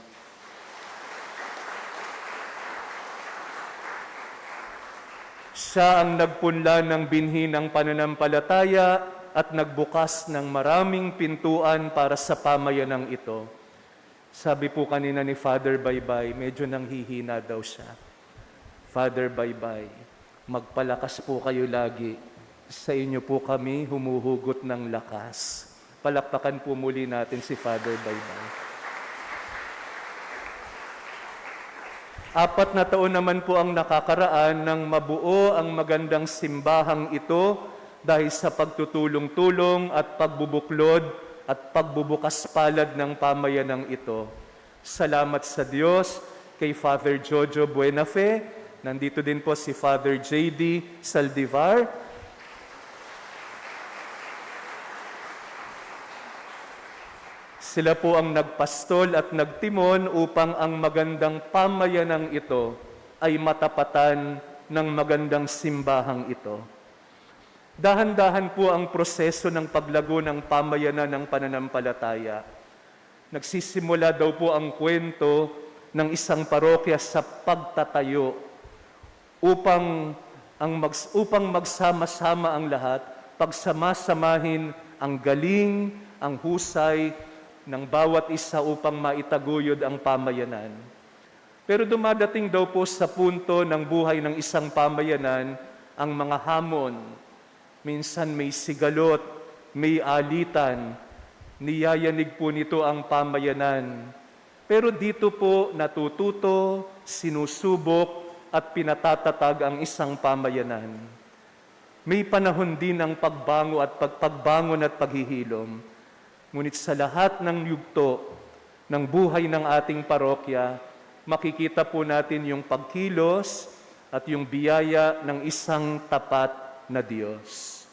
Siya ang nagpunla ng binhi ng pananampalataya at nagbukas ng maraming pintuan para sa pamayanang ito. Sabi po kanina ni Father Baybay, medyo nanghihina daw siya. Father Baybay, magpalakas po kayo lagi. Sa inyo po kami humuhugot ng lakas. Palakpakan po muli natin si Father Baybay. 4 na taon naman po ang nakakaraan ng mabuo ang magandang simbahang ito dahil sa pagtutulong-tulong at pagbubuklod at pagbubukas palad ng pamayanang ito. Salamat sa Diyos kay Father Jojo Buenafe. Nandito din po si Father J.D. Saldivar. Sila po ang nagpastol at nagtimon upang ang magandang pamayanang ito ay matapatan ng magandang simbahang ito. Dahan-dahan po ang proseso ng paglago ng pamayanan ng pananampalataya. Nagsisimula daw po ang kwento ng isang parokya sa pagtatayo upang magsama-sama ang lahat, pagsamasamahin ang galing, ang husay ng bawat isa upang maitaguyod ang pamayanan. Pero dumadating daw po sa punto ng buhay ng isang pamayanan ang mga hamon. Minsan may sigalot, may alitan, niyayanig po nito ang pamayanan. Pero dito po natututo, sinusubok at pinatatatag ang isang pamayanan. May panahon din ng pagbangon at paghihilom. Ngunit sa lahat ng yugto ng buhay ng ating parokya, makikita po natin yung pagkilos at yung biyaya ng isang tapat na Diyos.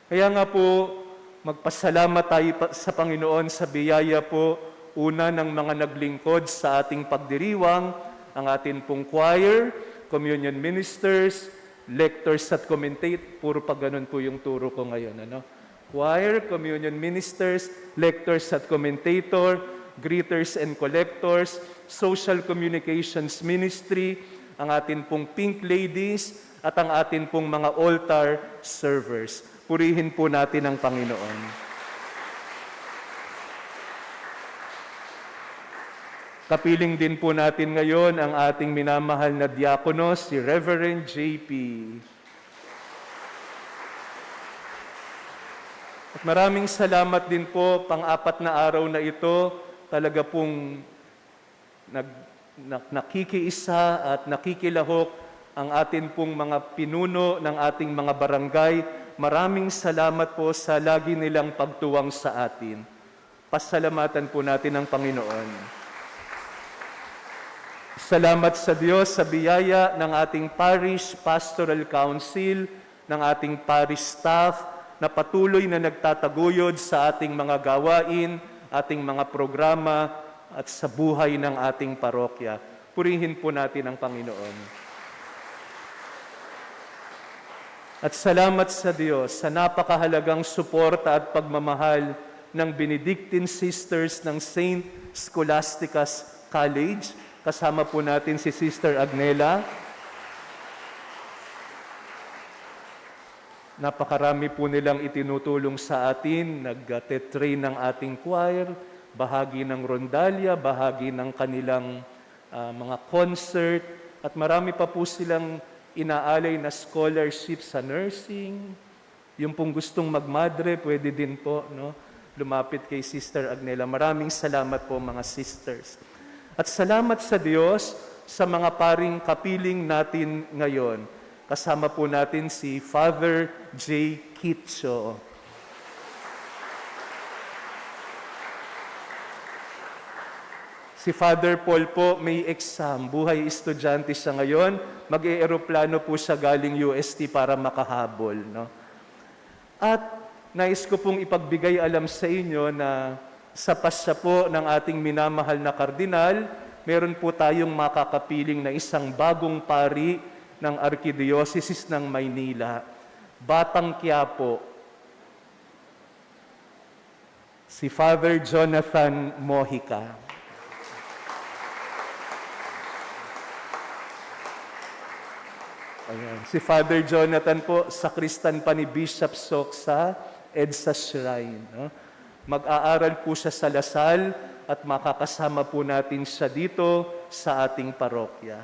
Kaya nga po, magpasalamat tayo sa Panginoon sa biyaya po, una ng mga naglingkod sa ating pagdiriwang, ang ating pong choir, communion ministers, lectors at commentators. Puro pag ganun po yung turo ko ngayon, ano? Choir, communion ministers, lectors at commentator, greeters and collectors, social communications ministry, ang atin pong pink ladies, at ang atin pong mga altar servers. Purihin po natin ang Panginoon. Kapiling din po natin ngayon ang ating minamahal na diakono, si Reverend J.P. At maraming salamat din po, pang-4 na araw na ito, talaga pong nakikiisa at nakikilahok ang atin pong mga pinuno ng ating mga barangay. Maraming salamat po sa lagi nilang pagtuwang sa atin. Pasalamatan po natin ang Panginoon. Salamat sa Diyos sa biyaya ng ating Parish Pastoral Council, ng ating parish staff, na patuloy na nagtataguyod sa ating mga gawain, ating mga programa, at sa buhay ng ating parokya. Purihin po natin ang Panginoon. At salamat sa Diyos sa napakahalagang suporta at pagmamahal ng Benedictine Sisters ng St. Scholastica's College. Kasama po natin si Sister Agnela. Napakarami po nilang itinutulong sa atin, nag-train ng ating choir, bahagi ng rondalya, bahagi ng kanilang mga concert, at marami pa po silang inaalay na scholarship sa nursing. Yung pong gustong magmadre, pwede din po lumapit kay Sister Agnela. Maraming salamat po mga sisters. At salamat sa Diyos sa mga paring kapiling natin ngayon. Kasama po natin si Father J. Kitcho. Si Father Paul po may exam, buhay estudyante siya ngayon, mag-eeroplano po siya galing UST para makahabol. At nais ko pong ipagbigay alam sa inyo na sa pasya po ng ating minamahal na kardinal, meron po tayong makakapiling na isang bagong pari ng Arkidiocese ng Maynila, Batang Quiapo, si Father Jonathan Mojica. Ayan. Si Father Jonathan po, sakristan pa ni Bishop Sok sa EDSA Shrine. Mag-aaral po siya sa Lasal at makakasama po natin siya dito sa ating parokya.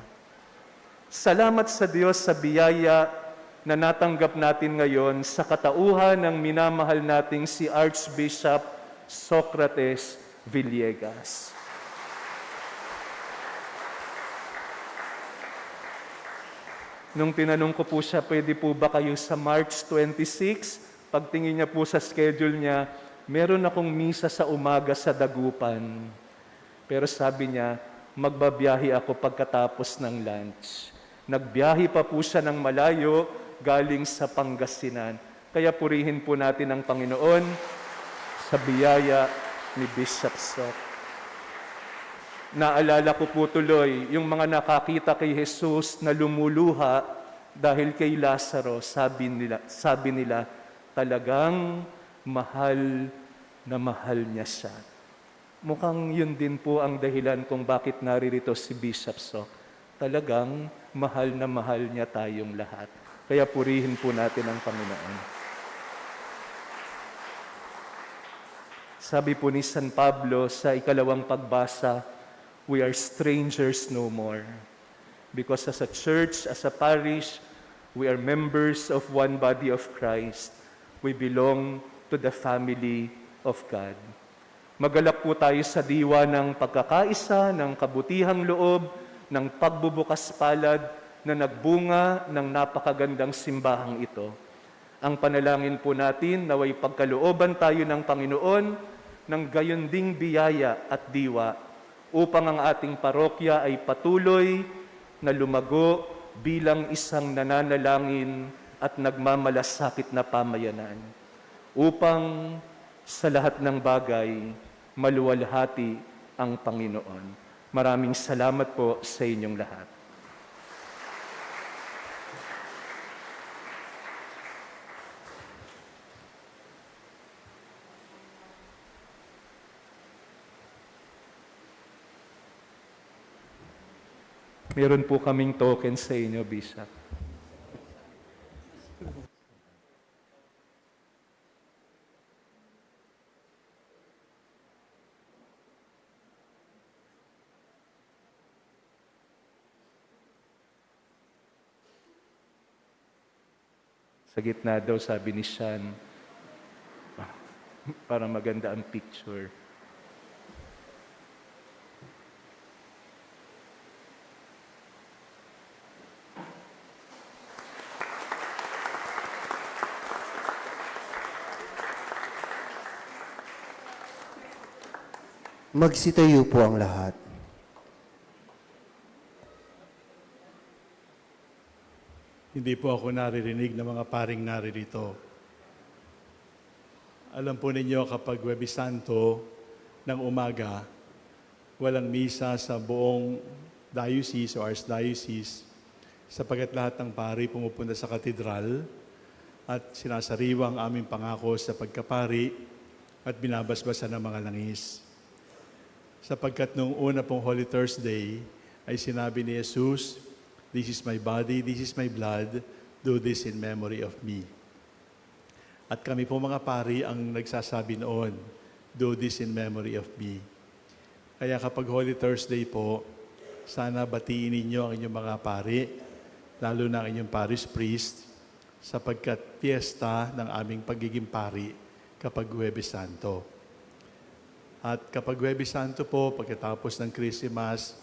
Salamat sa Diyos sa biyaya na natanggap natin ngayon sa katauhan ng minamahal nating si Archbishop Socrates Villegas. Nung tinanong ko po siya, pwede po ba kayo sa March 26? Pagtingin niya po sa schedule niya, meron akong misa sa umaga sa Dagupan. Pero sabi niya, magbabiyahe ako pagkatapos ng lunch. Nagbiyahe pa po siya ng malayo galing sa Pangasinan. Kaya purihin po natin ang Panginoon sa biyaya ni Bishop Sok. Naalala ko po tuloy yung mga nakakita kay Jesus na lumuluha dahil kay Lazaro, sabi nila, talagang mahal na mahal niya siya. Mukhang yun din po ang dahilan kung bakit naririto si Bishop Sok. Talagang mahal na mahal niya tayong lahat. Kaya purihin po natin ang Panginoon. Sabi po ni San Pablo sa ikalawang pagbasa, we are strangers no more. Because as a church, as a parish, we are members of one body of Christ. We belong to the family of God. Magalak po tayo sa diwa ng pagkakaisa, ng kabutihang loob, ng pagbubukas palad na nagbunga ng napakagandang simbahang ito. Ang panalangin po natin, naway pagkalooban tayo ng Panginoon ng gayon ding biyaya at diwa upang ang ating parokya ay patuloy na lumago bilang isang nananalangin at nagmamalasakit na pamayanan upang sa lahat ng bagay maluwalhati ang Panginoon. Maraming salamat po sa inyong lahat. Meron po kaming token sa inyo, Bishop. Sa gitna daw, sabi ni Sean, para maganda ang picture. Magsitayo po ang lahat. Hindi po ako naririnig ng mga paring naririto. Alam po ninyo kapag Huwebes Santo ng umaga, walang misa sa buong diocese o archdiocese sapagkat lahat ng pari pumupunta sa katedral at sinasariwang aming pangako sa pagkapari at binabasbasan ng mga langis. Sapagkat nung una pong Holy Thursday ay sinabi ni Jesus, "This is my body, this is my blood, do this in memory of me." At kami po mga pari ang nagsasabi noon, "Do this in memory of me." Kaya kapag Holy Thursday po, sana batiin ninyo ang inyong mga pari, lalo na ang inyong parish priest, sapagkat piyesta ng aming pagiging pari kapag Huwebes Santo. At kapag Huwebes Santo po, pagkatapos ng Christmas,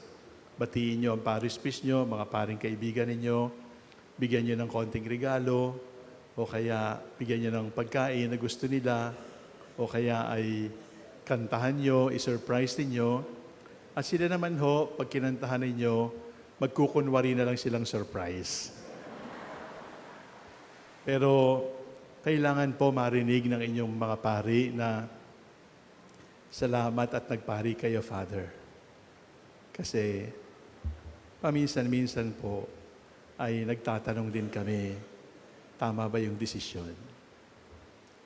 batiin nyo ang parish priest nyo, mga paring kaibigan ninyo, bigyan nyo ng konting regalo, o kaya bigyan nyo ng pagkain na gusto nila, o kaya ay kantahan nyo, i-surprise ninyo. At sila naman ho, pag kinantahan ninyo, magkukunwari na lang silang surprise. Pero kailangan po marinig ng inyong mga pari na salamat at nagpari kayo, Father. Kasi paminsan-minsan po ay nagtatanong din kami, tama ba yung desisyon?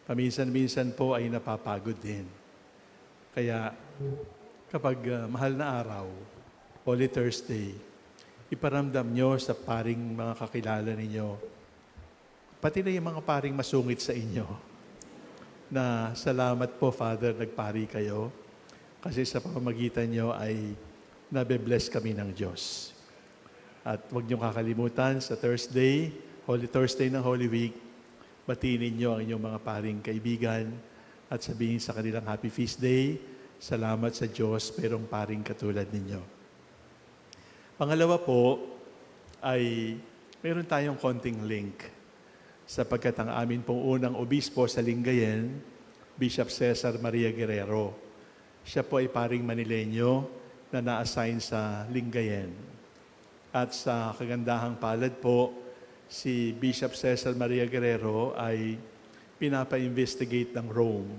Paminsan-minsan po ay napapagod din. Kaya kapag mahal na araw, Holy Thursday, iparamdam nyo sa paring mga kakilala ninyo, pati na yung mga paring masungit sa inyo, na salamat po, Father, nagpari kayo, kasi sa pamamagitan nyo ay nabe-bless kami ng Diyos. At huwag niyong kakalimutan sa Thursday, Holy Thursday ng Holy Week, batiin ninyo ang inyong mga paring kaibigan at sabihin sa kanilang Happy Feast Day, salamat sa Diyos, merong paring katulad ninyo. Pangalawa po ay meron tayong konting link sapagkat ang amin pong unang obispo sa Lingayen, Bishop Cesar Maria Guerrero. Siya po ay paring Manileño na na-assign sa Lingayen. At sa kagandahang palad po, si Bishop Cesar Maria Guerrero ay pinapa-investigate ng Rome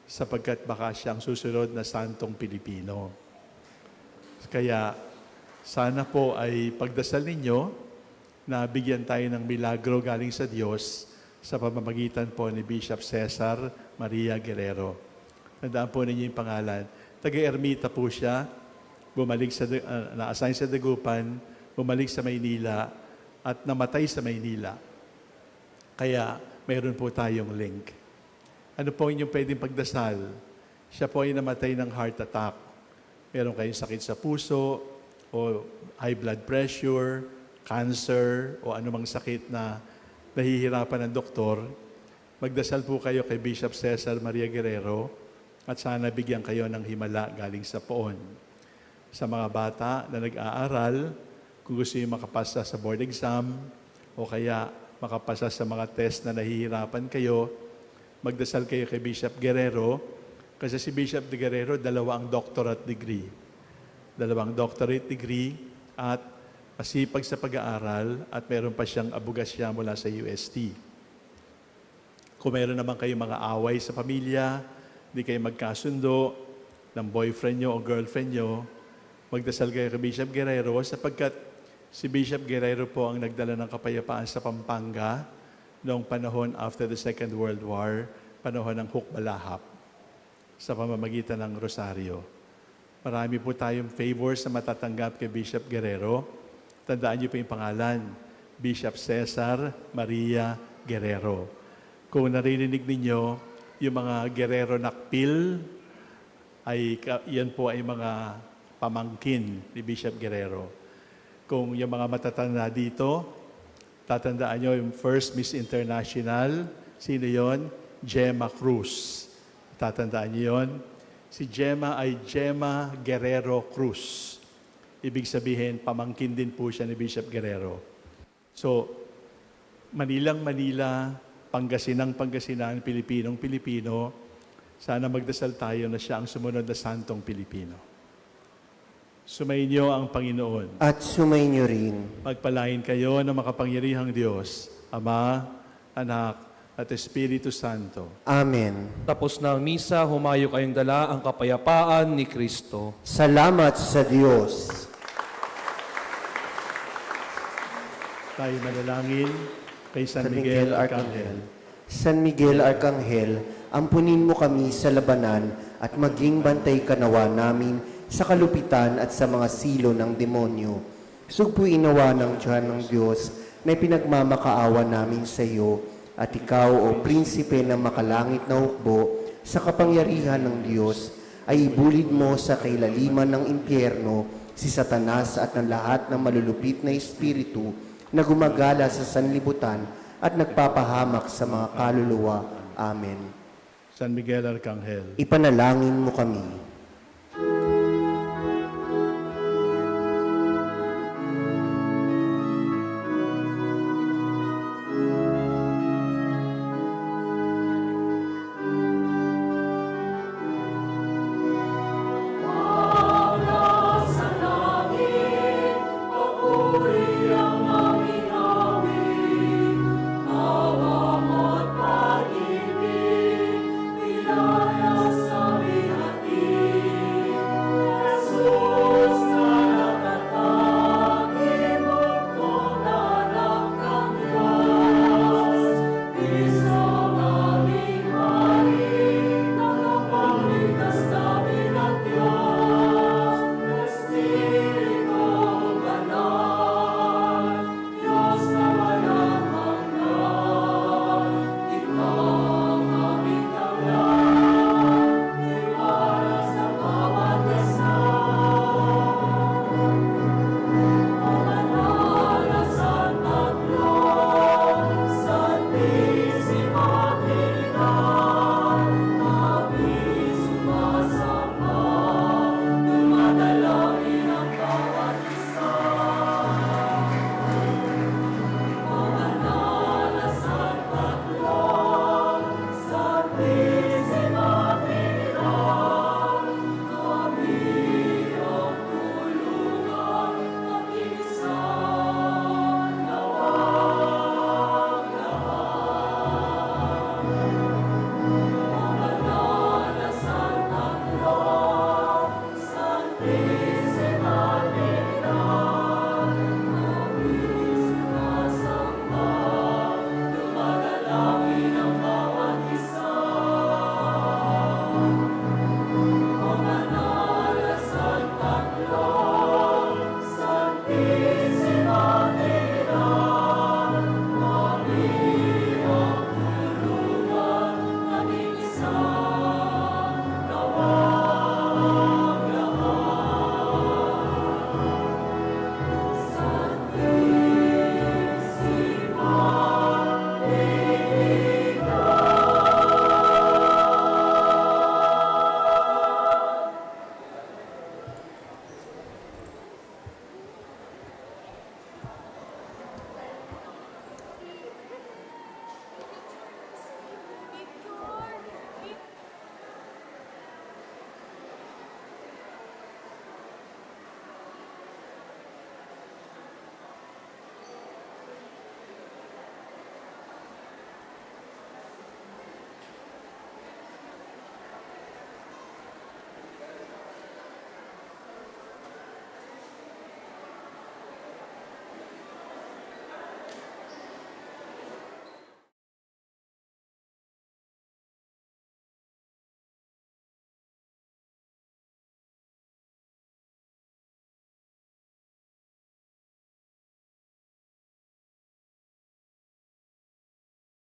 sapagkat baka siyang susunod na santong Pilipino. Kaya sana po ay pagdasal ninyo na bigyan tayo ng milagro galing sa Diyos sa pamamagitan po ni Bishop Cesar Maria Guerrero. Tandaan po ninyo yung pangalan. Taga-ermita po siya, bumalik sa na-assign sa Dagupan, bumalik sa Maynila, at namatay sa Maynila. Kaya mayroon po tayong link. Ano po inyong pwedeng pagdasal? Siya po ay namatay ng heart attack. Meron kayong sakit sa puso, o high blood pressure, cancer, o anumang sakit na nahihirapan ng doktor, magdasal po kayo kay Bishop Cesar Maria Guerrero at sana bigyan kayo ng himala galing sa poon. Sa mga bata na nag-aaral, kung gusto nyo makapasa sa board exam o kaya makapasa sa mga test na nahihirapan kayo, magdasal kayo kay Bishop Guerrero kasi si Bishop Guerrero, 2 doctorate degree. 2 doctorate degree at masipag sa pag-aaral at meron pa siyang abogasya mula sa UST. Kung meron naman kayong mga away sa pamilya, hindi kayo magkasundo ng boyfriend nyo o girlfriend nyo, magdasal kayo kay Bishop Guerrero sapagkat si Bishop Guerrero po ang nagdala ng kapayapaan sa Pampanga noong panahon after the Second World War, panahon ng Hukbalahap sa pamamagitan ng Rosario. Marami po tayong favors na matatanggap kay Bishop Guerrero. Tandaan niyo po yung pangalan, Bishop Cesar Maria Guerrero. Kung narinig ninyo, yung mga Guerrero Nakpil, yan po ay mga pamangkin ni Bishop Guerrero. Kung yung mga matatanda dito, tatandaan nyo yung first Miss International, sino yon? Gemma Cruz. Tatandaan nyo yon? Si Gemma ay Gemma Guerrero Cruz. Ibig sabihin, pamangkin din po siya ni Bishop Guerrero. So, Manilang Manila, Pangasinang Pangasinan, Pilipinong Pilipino, sana magdasal tayo na siya ang sumunod na santong Pilipino. Sumainyo ang Panginoon. At sumainyo rin. Pagpalain kayo ng makapangyarihang Diyos, Ama, Anak, at Espiritu Santo. Amen. Tapos na ang misa, humayo kayong dala ang kapayapaan ni Kristo. Salamat sa Diyos. Tayo manalangin. kay San Miguel Arcangel. San Miguel Arcangel, ampunin mo kami sa labanan at maging bantay kanawa namin sa kalupitan at sa mga silo ng demonyo. Sugpuin nawa ng tiyan ng Diyos na pinagmamakaawa namin sa iyo at ikaw, o prinsipe ng makalangit na hukbo, sa kapangyarihan ng Diyos, ay ibulid mo sa kailaliman ng impyerno si Satanas at ng lahat ng malulupit na espiritu na gumagala sa sanlibutan at nagpapahamak sa mga kaluluwa. Amen. San Miguel Arcangel. Ipanalangin mo kami.